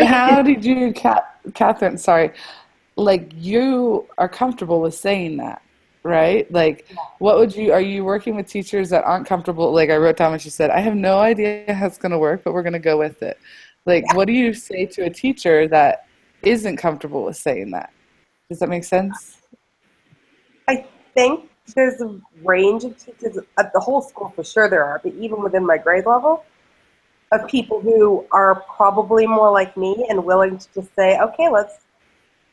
how did you, Catherine, sorry, like, you are comfortable with saying that, right? Like, are you working with teachers that aren't comfortable? Like I wrote down what you said, I have no idea how it's going to work, but we're going to go with it. Like, what do you say to a teacher that isn't comfortable with saying that? Does that make sense? I think there's a range of teachers at the whole school for sure there are, but even within my grade level, of people who are probably more like me and willing to just say, okay, let's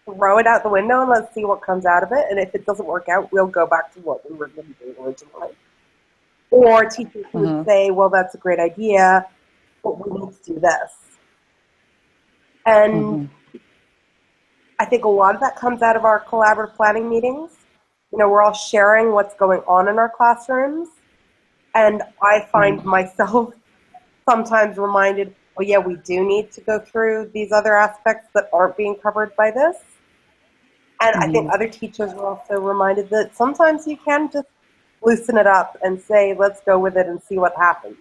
throw it out the window and let's see what comes out of it. And if it doesn't work out, we'll go back to what we were going to do originally. Or teachers who would say, well, that's a great idea, but we need to do this. And I think a lot of that comes out of our collaborative planning meetings. You know, we're all sharing what's going on in our classrooms. And I find myself sometimes reminded, oh yeah, we do need to go through these other aspects that aren't being covered by this. And I think other teachers are also reminded that sometimes you can just loosen it up and say, let's go with it and see what happens.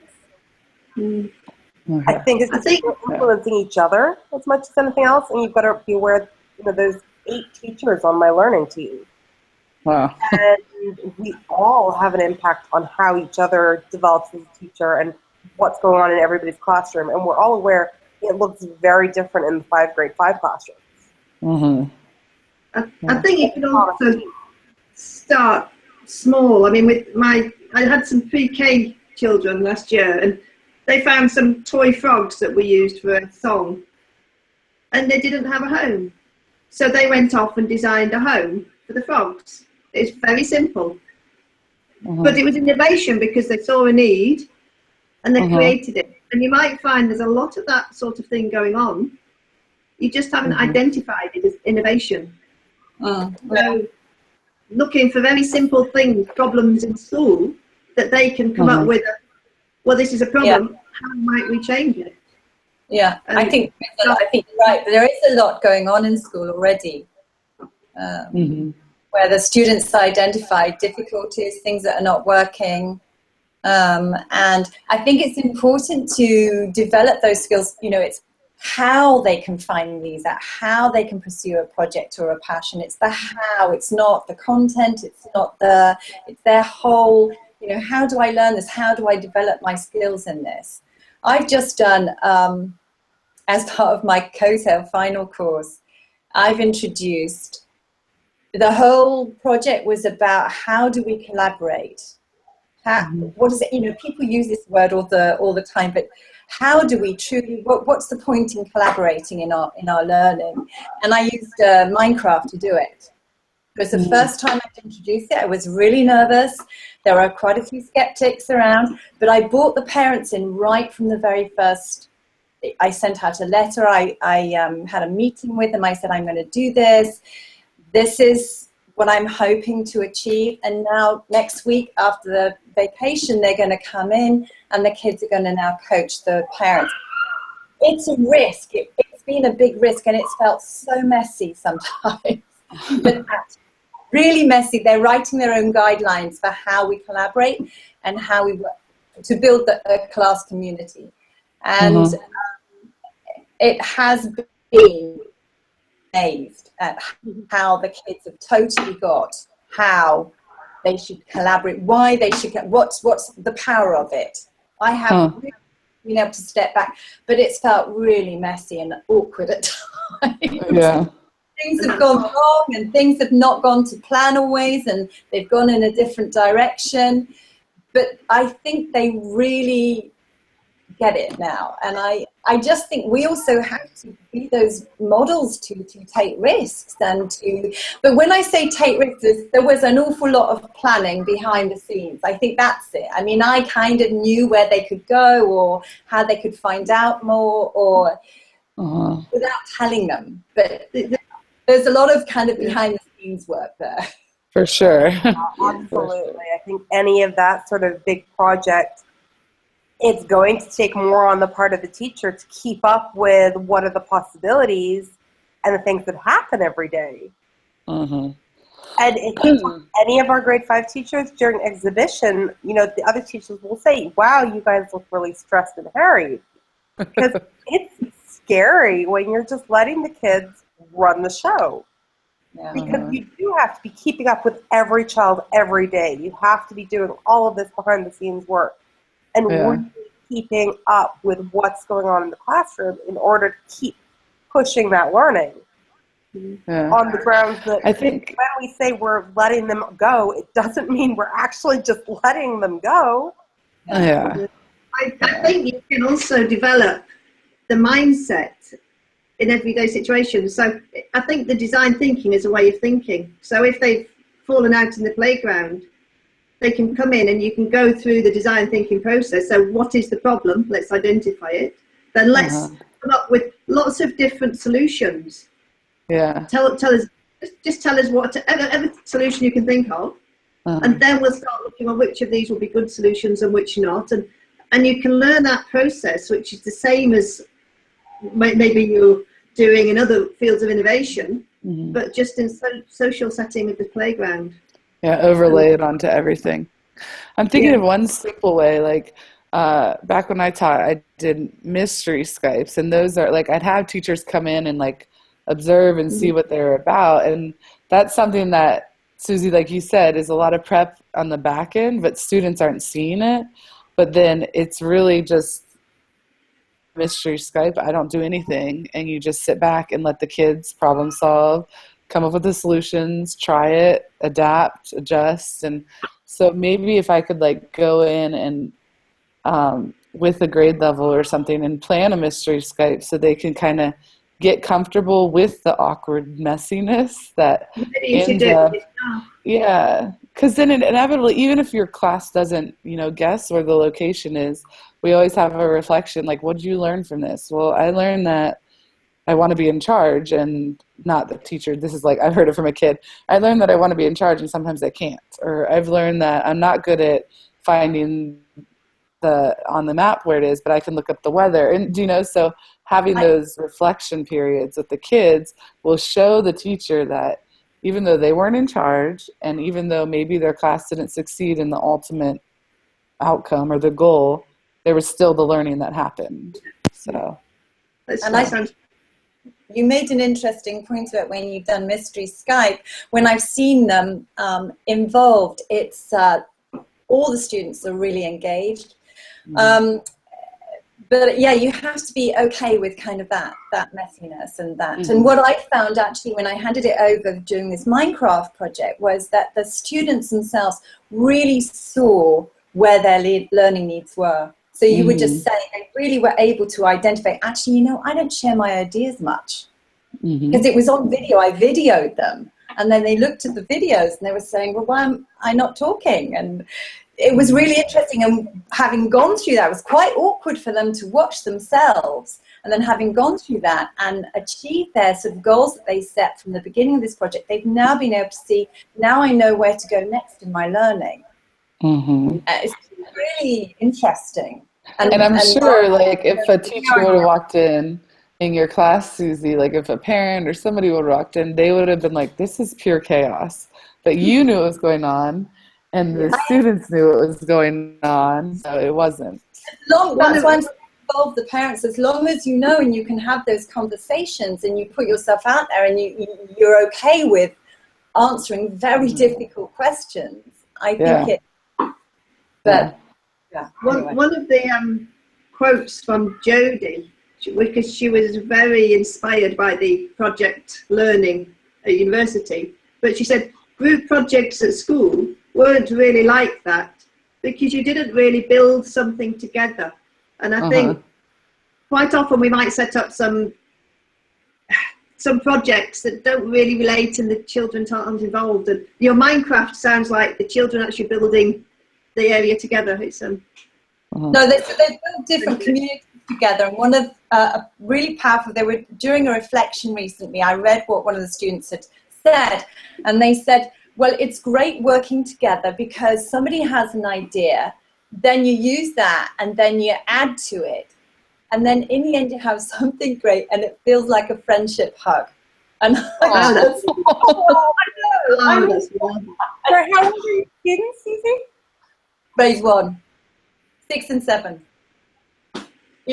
I think it's just influencing each other as much as anything else, and you've got to be aware, you know, there's 8 teachers on my learning team. Wow. And we all have an impact on how each other develops as a teacher and what's going on in everybody's classroom. And we're all aware it looks very different in the grade 5 classrooms. I think you can also start small. I mean, I had some pre-K children last year, and they found some toy frogs that we used for a song, and they didn't have a home. So they went off and designed a home for the frogs. It's very simple. But it was innovation because they saw a need and they created it. And you might find there's a lot of that sort of thing going on. You just haven't identified it as innovation. So looking for very simple things, problems in school, that they can come up with, well, this is a problem, how might we change it? Yeah, I think you're right. There is a lot going on in school already, where the students identify difficulties, things that are not working. And I think it's important to develop those skills. You know, it's how they can find these out, how they can pursue a project or a passion. It's the how, it's not the content, it's their whole, you know, how do I learn this? How do I develop my skills in this? I've just done, as part of my COSAIL final course, I've introduced, the whole project was about how do we collaborate? What is it? You know, people use this word all the time, but how do we truly? What's the point in collaborating in our learning? And I used Minecraft to do it. It was the first time I'd introduced it. I was really nervous. There are quite a few skeptics around, but I brought the parents in right from the very first. I sent out a letter. I had a meeting with them. I said, I'm going to do this. This is what I'm hoping to achieve. And now next week after the vacation, they're going to come in and the kids are going to now coach the parents. It's a risk. It's been a big risk, and it's felt so messy sometimes. But really messy. They're writing their own guidelines for how we collaborate and how we work to build a class community. And it has been amazed at how the kids have totally got how they should collaborate, why they should, what's the power of it. I have really been able to step back, but it's felt really messy and awkward at times. Yeah. Things have gone wrong and things have not gone to plan always, and they've gone in a different direction. But I think they really get it now. And I just think we also have to be those models to take risks but when I say take risks, there was an awful lot of planning behind the scenes. I think that's it. I mean, I kind of knew where they could go or how they could find out more or without telling them. But there's a lot of kind of behind the scenes work there. For sure. Absolutely. I think any of that sort of big project, it's going to take more on the part of the teacher to keep up with what are the possibilities and the things that happen every day. And if you talk to any of our grade 5 teachers during exhibition, you know, the other teachers will say, wow, you guys look really stressed and harried. Because it's scary when you're just letting the kids run the show. Yeah. Because you do have to be keeping up with every child every day. You have to be doing all of this behind the scenes work and really keeping up with what's going on in the classroom in order to keep pushing that learning on the grounds that I think when we say we're letting them go, it doesn't mean we're actually just letting them go. Yeah. I think you can also develop the mindset in everyday situations. So I think the design thinking is a way of thinking. So if they've fallen out in the playground, they can come in and you can go through the design thinking process. So what is the problem? Let's identify it. Then let's come up with lots of different solutions. Yeah. Tell us, just tell us every solution you can think of. And then we'll start looking at which of these will be good solutions and which not. And you can learn that process, which is the same as maybe you're doing in other fields of innovation, but just in social setting of the playground. Yeah, overlay it onto everything. I'm thinking of one simple way, like back when I taught, I did mystery Skypes, and those are like, I'd have teachers come in and like observe and see what they're about. And that's something that, Susie, like you said, is a lot of prep on the back end, but students aren't seeing it. But then it's really just mystery Skype. I don't do anything, and you just sit back and let the kids problem solve, come up with the solutions, try it, adapt, adjust. And so maybe if I could like go in and with a grade level or something and plan a mystery Skype so they can kind of get comfortable with the awkward messiness that ends up. Yeah, because then inevitably, even if your class doesn't, guess where the location is, we always have a reflection like, what did you learn from this? Well, I learned that I want to be in charge and not the teacher. This is like, I've heard it from a kid. I learned that I want to be in charge and sometimes I can't. Or I've learned that I'm not good at finding on the map where it is, but I can look up the weather. And, so having those reflection periods with the kids will show the teacher that even though they weren't in charge, and even though maybe their class didn't succeed in the ultimate outcome or the goal, there was still the learning that happened. So, you made an interesting point about when you've done mystery Skype. When I've seen them involved, it's all the students are really engaged. But yeah, you have to be okay with kind of that messiness and that. And what I found actually when I handed it over during this Minecraft project was that the students themselves really saw where their learning needs were. So you would just say they really were able to identify, actually, I don't share my ideas much. Because it was on video, I videoed them. And then they looked at the videos and they were saying, well, why am I not talking? And it was really interesting, and having gone through that, it was quite awkward for them to watch themselves, and then having gone through that and achieved their sort of goals that they set from the beginning of this project, they've now been able to see, now I know where to go next in my learning. It's really interesting. And I'm sure, like, if a teacher would have walked in your class, Susie, like if a parent or somebody would have walked in, they would have been like, this is pure chaos. But you knew what was going on. And the students knew what was going on, so it wasn't. That's why I'm involved the parents. As long as you know and you can have those conversations and you put yourself out there and you're okay with answering very difficult questions, I think it. But one of the quotes from Jodie, because she was very inspired by the project learning at university, but she said group projects at school weren't really like that because you didn't really build something together. And I think quite often we might set up some projects that don't really relate and the children aren't involved. And your Minecraft sounds like the children actually building the area together. It's no, they built different communities together. And one of really powerful, they were during a reflection recently, I read what one of the students had said, and they said, well, it's great working together because somebody has an idea, then you use that and then you add to it. And then in the end you have something great and it feels like a friendship hug. And I know. How old are you kidding, Susie? Grade 1, 6 and 7. That's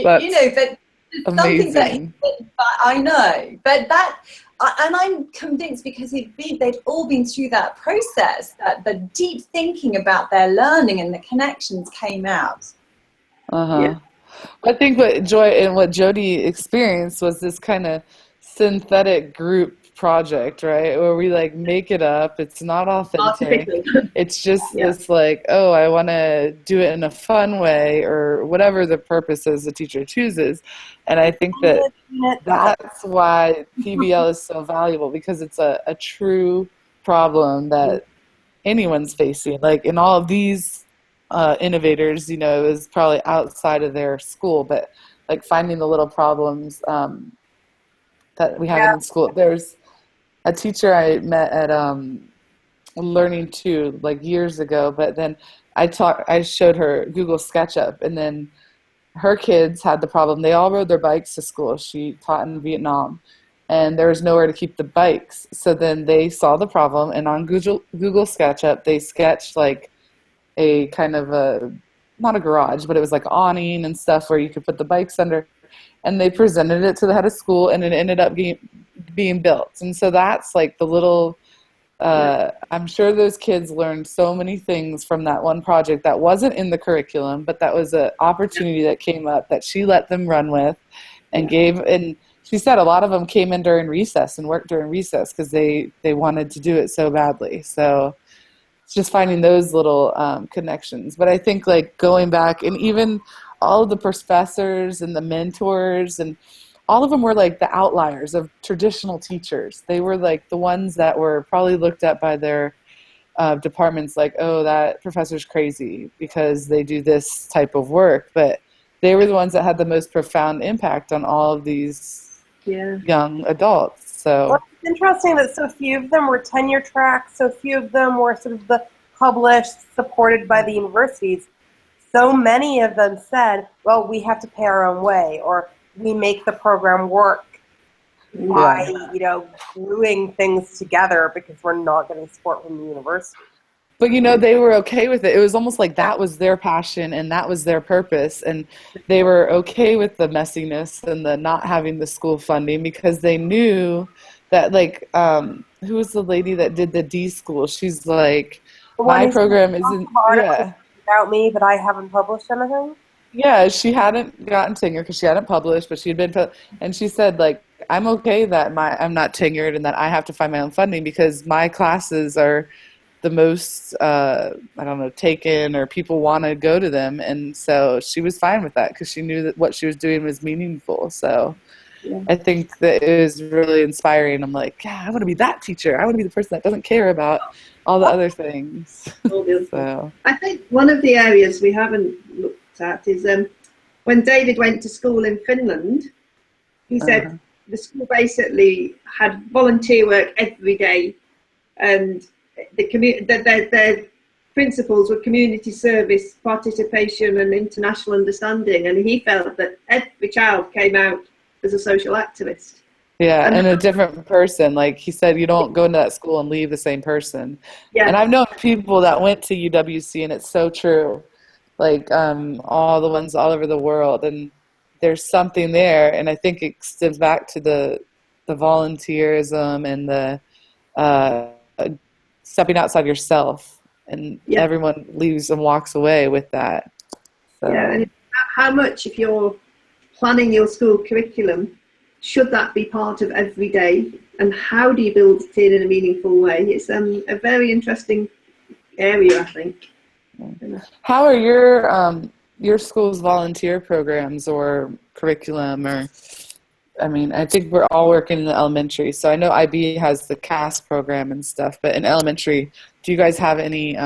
but it's something that I know. But that, And I'm convinced because they'd all been through that process, that the deep thinking about their learning and the connections came out. Uh-huh. I think what Joy and what Jody experienced was this kind of synthetic group project, right? Where we like make it up. It's not authentic. Artificial. It's just Yeah. this like, oh, I want to do it in a fun way or whatever the purpose is the teacher chooses. And I think that that's why PBL is so valuable because it's a true problem that anyone's facing. Like in all of these innovators, you know, is probably outside of their school, but like finding the little problems that we have in school. There's a teacher I met at Learning 2 like years ago, but then I showed her Google SketchUp, and then her kids had the problem. They all rode their bikes to school. She taught in Vietnam, and there was nowhere to keep the bikes. So then they saw the problem, and on Google SketchUp, they sketched like a kind of not a garage, but it was like awning and stuff where you could put the bikes under. And they presented it to the head of school, and it ended up being built. And so that's like the little, I'm sure those kids learned so many things from that one project that wasn't in the curriculum, but that was an opportunity that came up that she let them run with and gave. And she said a lot of them came in during recess and worked during recess because they wanted to do it so badly. So it's just finding those little connections. But I think like going back and even all of the professors and the mentors and all of them were like the outliers of traditional teachers. They were like the ones that were probably looked at by their departments like, oh, that professor's crazy because they do this type of work. But they were the ones that had the most profound impact on all of these young adults. So well, it's interesting that so few of them were tenure tracks, so few of them were sort of the published, supported by the universities. So many of them said, well, we have to pay our own way, or we make the program work by, you know, gluing things together because we're not getting support from the university. But, you know, they were okay with it. It was almost like that was their passion and that was their purpose. And they were okay with the messiness and the not having the school funding because they knew that, like, who was the lady that did the D school? She's like, my program isn't, about me, but I haven't published anything. Yeah, she hadn't gotten tenure because she hadn't published, but she had been, and she said, like, I'm okay that I'm not tenured and that I have to find my own funding because my classes are the most, I don't know, taken or people want to go to them. And so she was fine with that because she knew that what she was doing was meaningful. So I think that it was really inspiring. I'm like, yeah, I want to be that teacher. I want to be the person that doesn't care about all the other things. So I think one of the areas we haven't looked at is when David went to school in Finland, he said the school basically had volunteer work every day, and their principles were community service, participation and international understanding, and he felt that every child came out as a social activist. Yeah, and a different person. Like he said, you don't go into that school and leave the same person. Yeah. And I've known people that went to UWC, and it's so true. Like all the ones all over the world, and there's something there. And I think it stems back to the volunteerism and the stepping outside yourself. And everyone leaves and walks away with that. So. Yeah, and how much, if you're planning your school curriculum, should that be part of every day, and how do you build it in a meaningful way? It's a very interesting area, I think. How are your school's volunteer programs or curriculum? Or, I mean, I think we're all working in the elementary, so I know IB has the CAS program and stuff. But in elementary, do you guys have any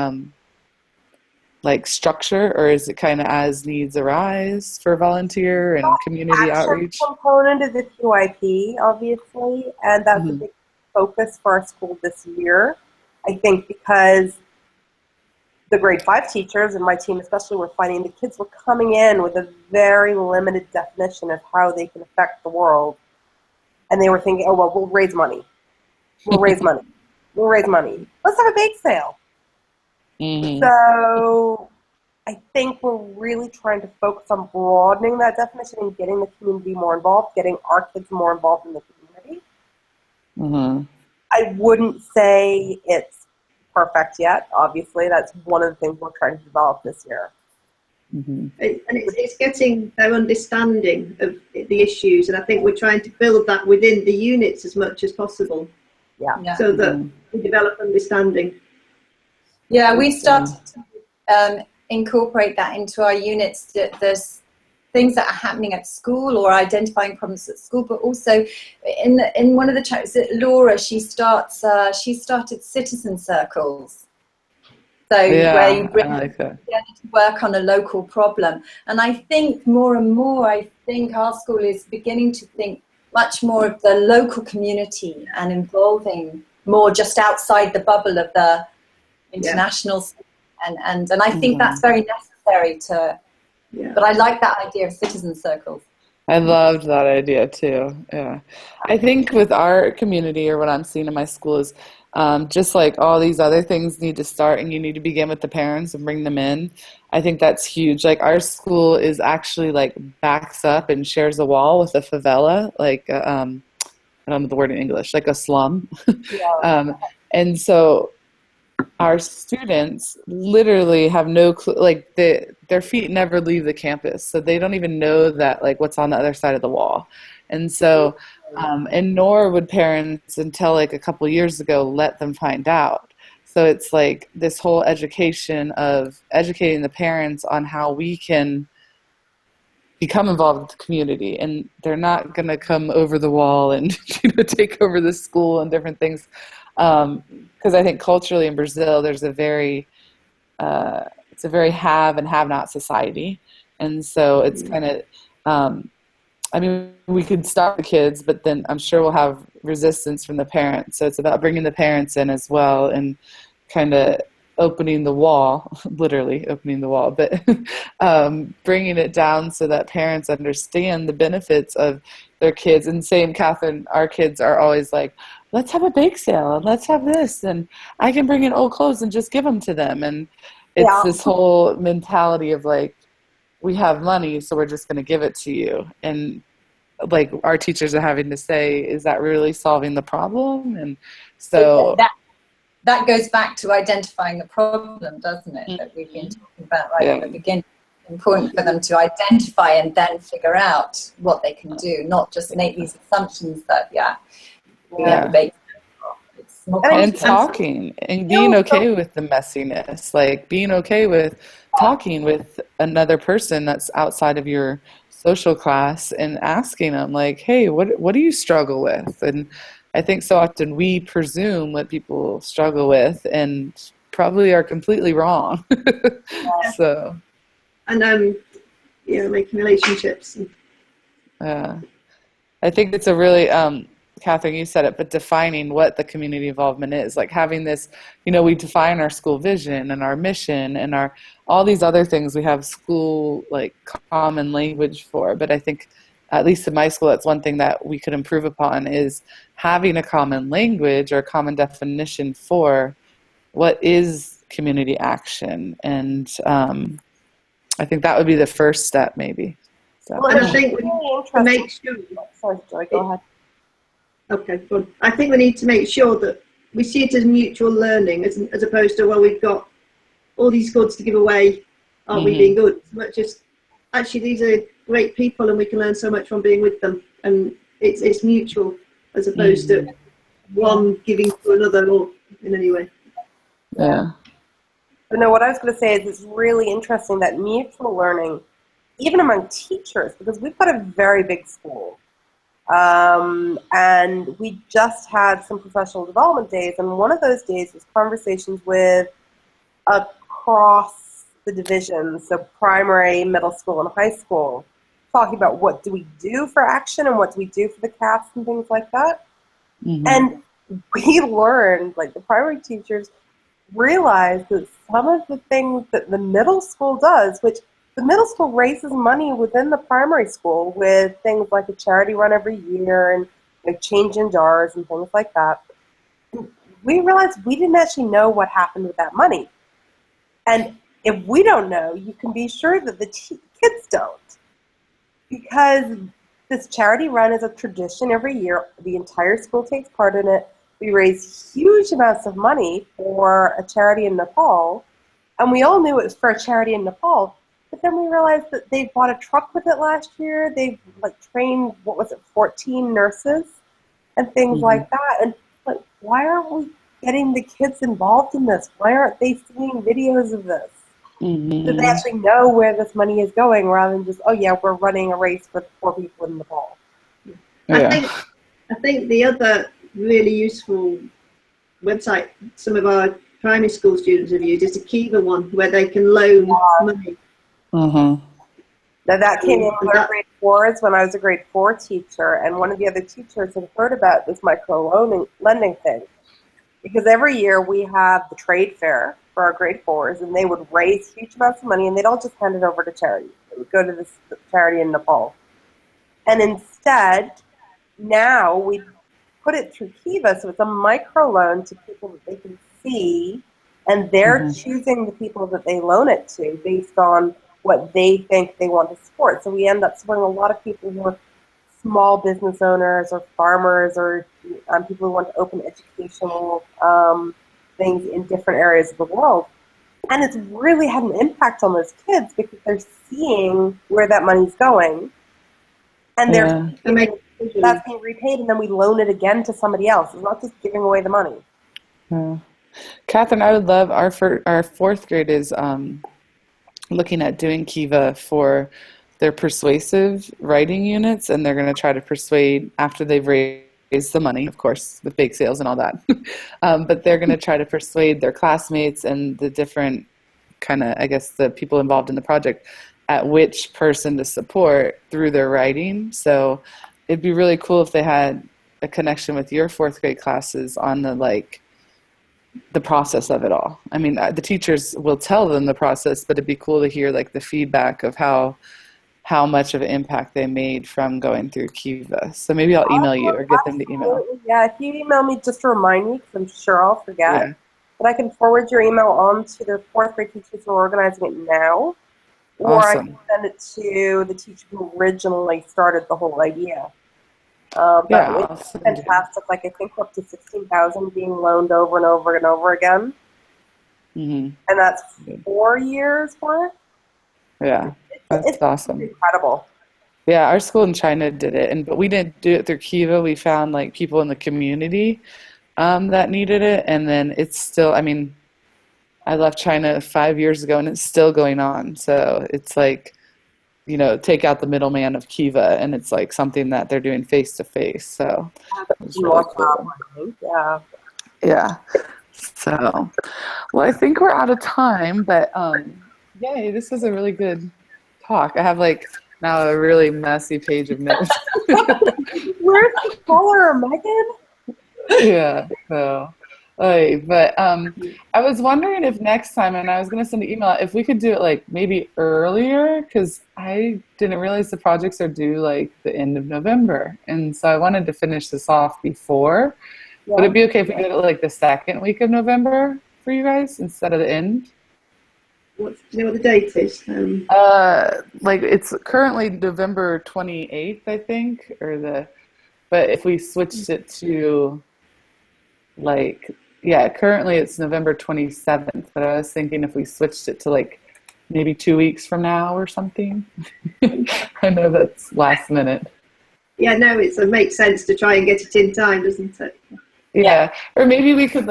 like structure, or is it kind of as needs arise for volunteer and community outreach? Component of the QIP, obviously, and that's a big focus for our school this year. I think because the grade 5 teachers, and my team especially, were finding the kids were coming in with a very limited definition of how they can affect the world. And they were thinking, oh, well, we'll raise money. We'll raise money. We'll raise money. Let's have a bake sale. Mm-hmm. So I think we're really trying to focus on broadening that definition and getting the community more involved, getting our kids more involved in the community. Mm-hmm. I wouldn't say it's perfect yet. Obviously, that's one of the things we're trying to develop this year. Mm-hmm. And it's getting their understanding of the issues, and I think we're trying to build that within the units as much as possible, Yeah. so that we develop understanding. Yeah, we started to incorporate that into our units. There's things that are happening at school or identifying problems at school, but also in one of the chapters, Laura, she started citizen circles. So where you bring I like that. together to work on a local problem. And I think more and more, I think our school is beginning to think much more of the local community and involving more just outside the bubble of the international. And I think that's very necessary to, but I like that idea of citizen circles. I loved that idea too. Yeah. I think with our community, or what I'm seeing in my school, is just like all these other things need to start, and you need to begin with the parents and bring them in. I think that's huge. Like our school is actually like backs up and shares a wall with a favela, like I don't know the word in English, like a slum. And so our students literally have no clue, like their feet never leave the campus, so they don't even know that like what's on the other side of the wall. And so and nor would parents until like a couple years ago let them find out. So it's like this whole education of educating the parents on how we can become involved with the community, and they're not going to come over the wall and take over the school and different things. Because I think culturally in Brazil, there's a very it's a very have and have not society, and so it's kind of I mean, we could stop the kids, but then I'm sure we'll have resistance from the parents. So it's about bringing the parents in as well, and kind of opening the wall, literally opening the wall, but bringing it down so that parents understand the benefits of their kids. And same, Catherine, our kids are always like, let's have a bake sale and let's have this, and I can bring in old clothes and just give them to them. And it's this whole mentality of like, we have money, so we're just going to give it to you. And like our teachers are having to say, is that really solving the problem? And so that goes back to identifying the problem, doesn't it? That we've been talking about right at the beginning. Important for them to identify and then figure out what they can do, not just make these assumptions that it's more and talking and being okay with the messiness, like being okay with talking with another person that's outside of your social class and asking them like, hey, what do you struggle with? And I think so often we presume what people struggle with and probably are completely wrong. So and making relationships. I think it's a really Catherine, you said it, but defining what the community involvement is, like having this, we define our school vision and our mission and all these other things we have school like common language for. But I think, at least in my school, that's one thing that we could improve upon, is having a common language or a common definition for what is community action. And I think that would be the first step, maybe. So. Well, and I think we need to make sure. Sorry, Joy, go ahead. Okay, good. I think we need to make sure that we see it as mutual learning, as opposed to, well, we've got all these goods to give away, are we being good? But just, actually, these are great people and we can learn so much from being with them. And it's mutual, as opposed to one giving to another or in any way. Yeah. But no, what I was going to say is it's really interesting that mutual learning, even among teachers, because we've got a very big school. And we just had some professional development days, and one of those days was conversations with across the divisions, so primary, middle school, and high school, talking about what do we do for action and what do we do for the CAFs and things like that. And we learned, like the primary teachers realized that some of the things that the middle school does, which the middle school raises money within the primary school with things like a charity run every year and change in jars and things like that. We realized we didn't actually know what happened with that money. And if we don't know, you can be sure that the kids don't. Because this charity run is a tradition every year. The entire school takes part in it. We raise huge amounts of money for a charity in Nepal, and we all knew it was for a charity in Nepal. But then we realized that they bought a truck with it last year. They trained 14 nurses and things like that. And why aren't we getting the kids involved in this? Why aren't they seeing videos of this? So they actually know where this money is going, rather than just, oh yeah, we're running a race with 4 people in Nepal. I think the other really useful website some of our primary school students have used is the Kiva one, where they can loan money. Now that came in with our grade 4s when I was a grade 4 teacher, and one of the other teachers had heard about this micro lending thing, because every year we have the trade fair for our grade 4s, and they would raise huge amounts of money, and they'd all just hand it over to charity. It would go to this charity in Nepal. And instead, now we put it through Kiva, so it's a micro loan to people that they can see, and they're choosing the people that they loan it to based on what they think they want to support. So we end up supporting a lot of people who are small business owners or farmers or people who want to open educational things in different areas of the world. And it's really had an impact on those kids because they're seeing where that money's going, and that's being repaid, and then we loan it again to somebody else. It's not just giving away the money. Catherine, I would love our 4th grade is looking at doing Kiva for their persuasive writing units, and they're going to try to persuade after they've raised the money, of course, with bake sales and all that. But they're going to try to persuade their classmates and the different the people involved in the project at which person to support through their writing. So it'd be really cool if they had a connection with your 4th grade classes on the process of it all. I mean, the teachers will tell them the process, but it'd be cool to hear the feedback of how much of an impact they made from going through Kiva. So maybe I'll email you or get them to email. Yeah, if you email me just to remind me, because I'm sure I'll forget. Yeah. But I can forward your email on to the 4th grade teachers who are organizing it now. Or Awesome. I can send it to the teacher who originally started the whole idea. It's fantastic. I think up to 16,000 being loaned over and over and over again. And that's 4 years worth. Yeah, that's awesome. Incredible. Yeah, our school in China did it, but we didn't do it through Kiva. We found people in the community that needed it, and then it's still. I mean, I left China 5 years ago, and it's still going on. So it's take out the middleman of Kiva, and it's something that they're doing face to face. So it's really cool. Yeah. So, well, I think we're out of time, but yay, this was a really good talk. I have now a really messy page of notes. Where's the color, Megan? Yeah. So. But I was wondering if next time, and I was going to send an email, if we could do it maybe earlier, because I didn't realize the projects are due the end of November, and so I wanted to finish this off before. Yeah. Would it be okay if we did it the 2nd week of November for you guys instead of the end? Do you know what the date is? It's currently November 28th, I think, but if we switched it to currently it's November 27th, but I was thinking if we switched it to maybe 2 weeks from now or something. I know that's last minute. Yeah, no, it makes sense to try and get it in time, doesn't it? Yeah. Or maybe we could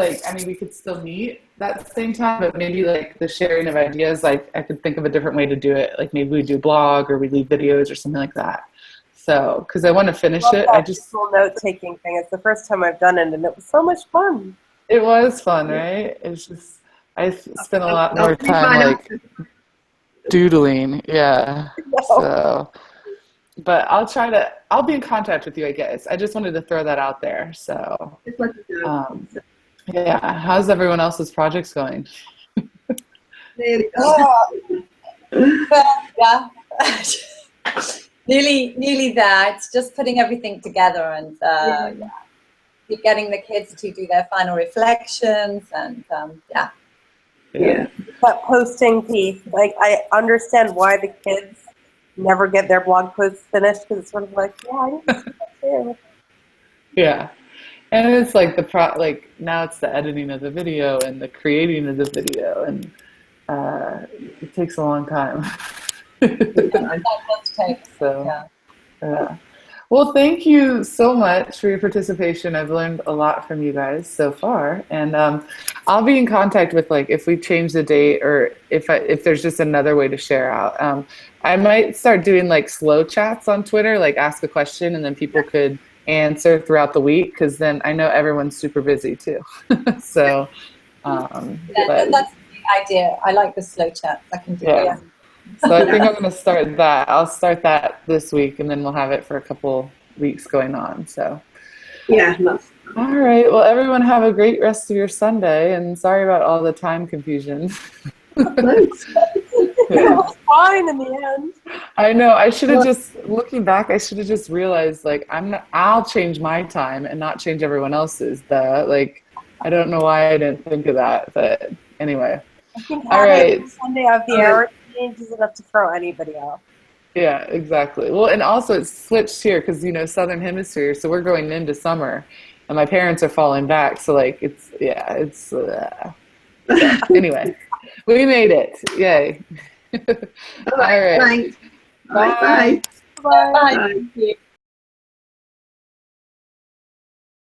we could still meet that same time, but maybe the sharing of ideas, I could think of a different way to do it. Maybe we do blog or we leave videos or something like that. So, because I want to finish it. I just note-taking thing. It's the first time I've done it, and it was so much fun. It was fun, right? It's just I spent a lot more time doodling. Yeah. No. So, but I'll be in contact with you, I guess. I just wanted to throw that out there. So, just let you know. Yeah. How's everyone else's projects going? Yeah. Nearly there. It's just putting everything together and getting the kids to do their final reflections and Yeah. That posting piece, I understand why the kids never get their blog posts finished because it's sort of like, yeah, I need to see that too. Yeah. And it's like like now it's the editing of the video and the creating of the video, and it takes a long time. That does take. So, Yeah. yeah. Well, thank you so much for your participation. I've learned a lot from you guys so far, and I'll be in contact with, like, if we change the date or if there's just another way to share out. I might start doing like slow chats on Twitter, like ask a question and then people could answer throughout the week, because then I know everyone's super busy too. So, but, That's the idea. I like the slow chat. I can do yeah. So I think I'm going to start that. I'll start that this week, and then we'll have it for a couple weeks going on. So, Yeah, that's all right. Well, everyone have a great rest of your Sunday, and sorry about all the time confusion. thanks. It was fine in the end. I know. I should have just, looking back, I should have just realized, like, I'll change my time and not change everyone else's. Like, I don't know why I didn't think of that, but anyway. I think All having right. Sunday of the hour changes enough to throw anybody off. Yeah, exactly. Well, and also it's switched here because, Southern Hemisphere, so we're going into summer, and my parents are falling back. So, like, so anyway, we made it. Yay. All right, All right. thanks. Bye. Bye. Bye. Bye. Bye. Thank you.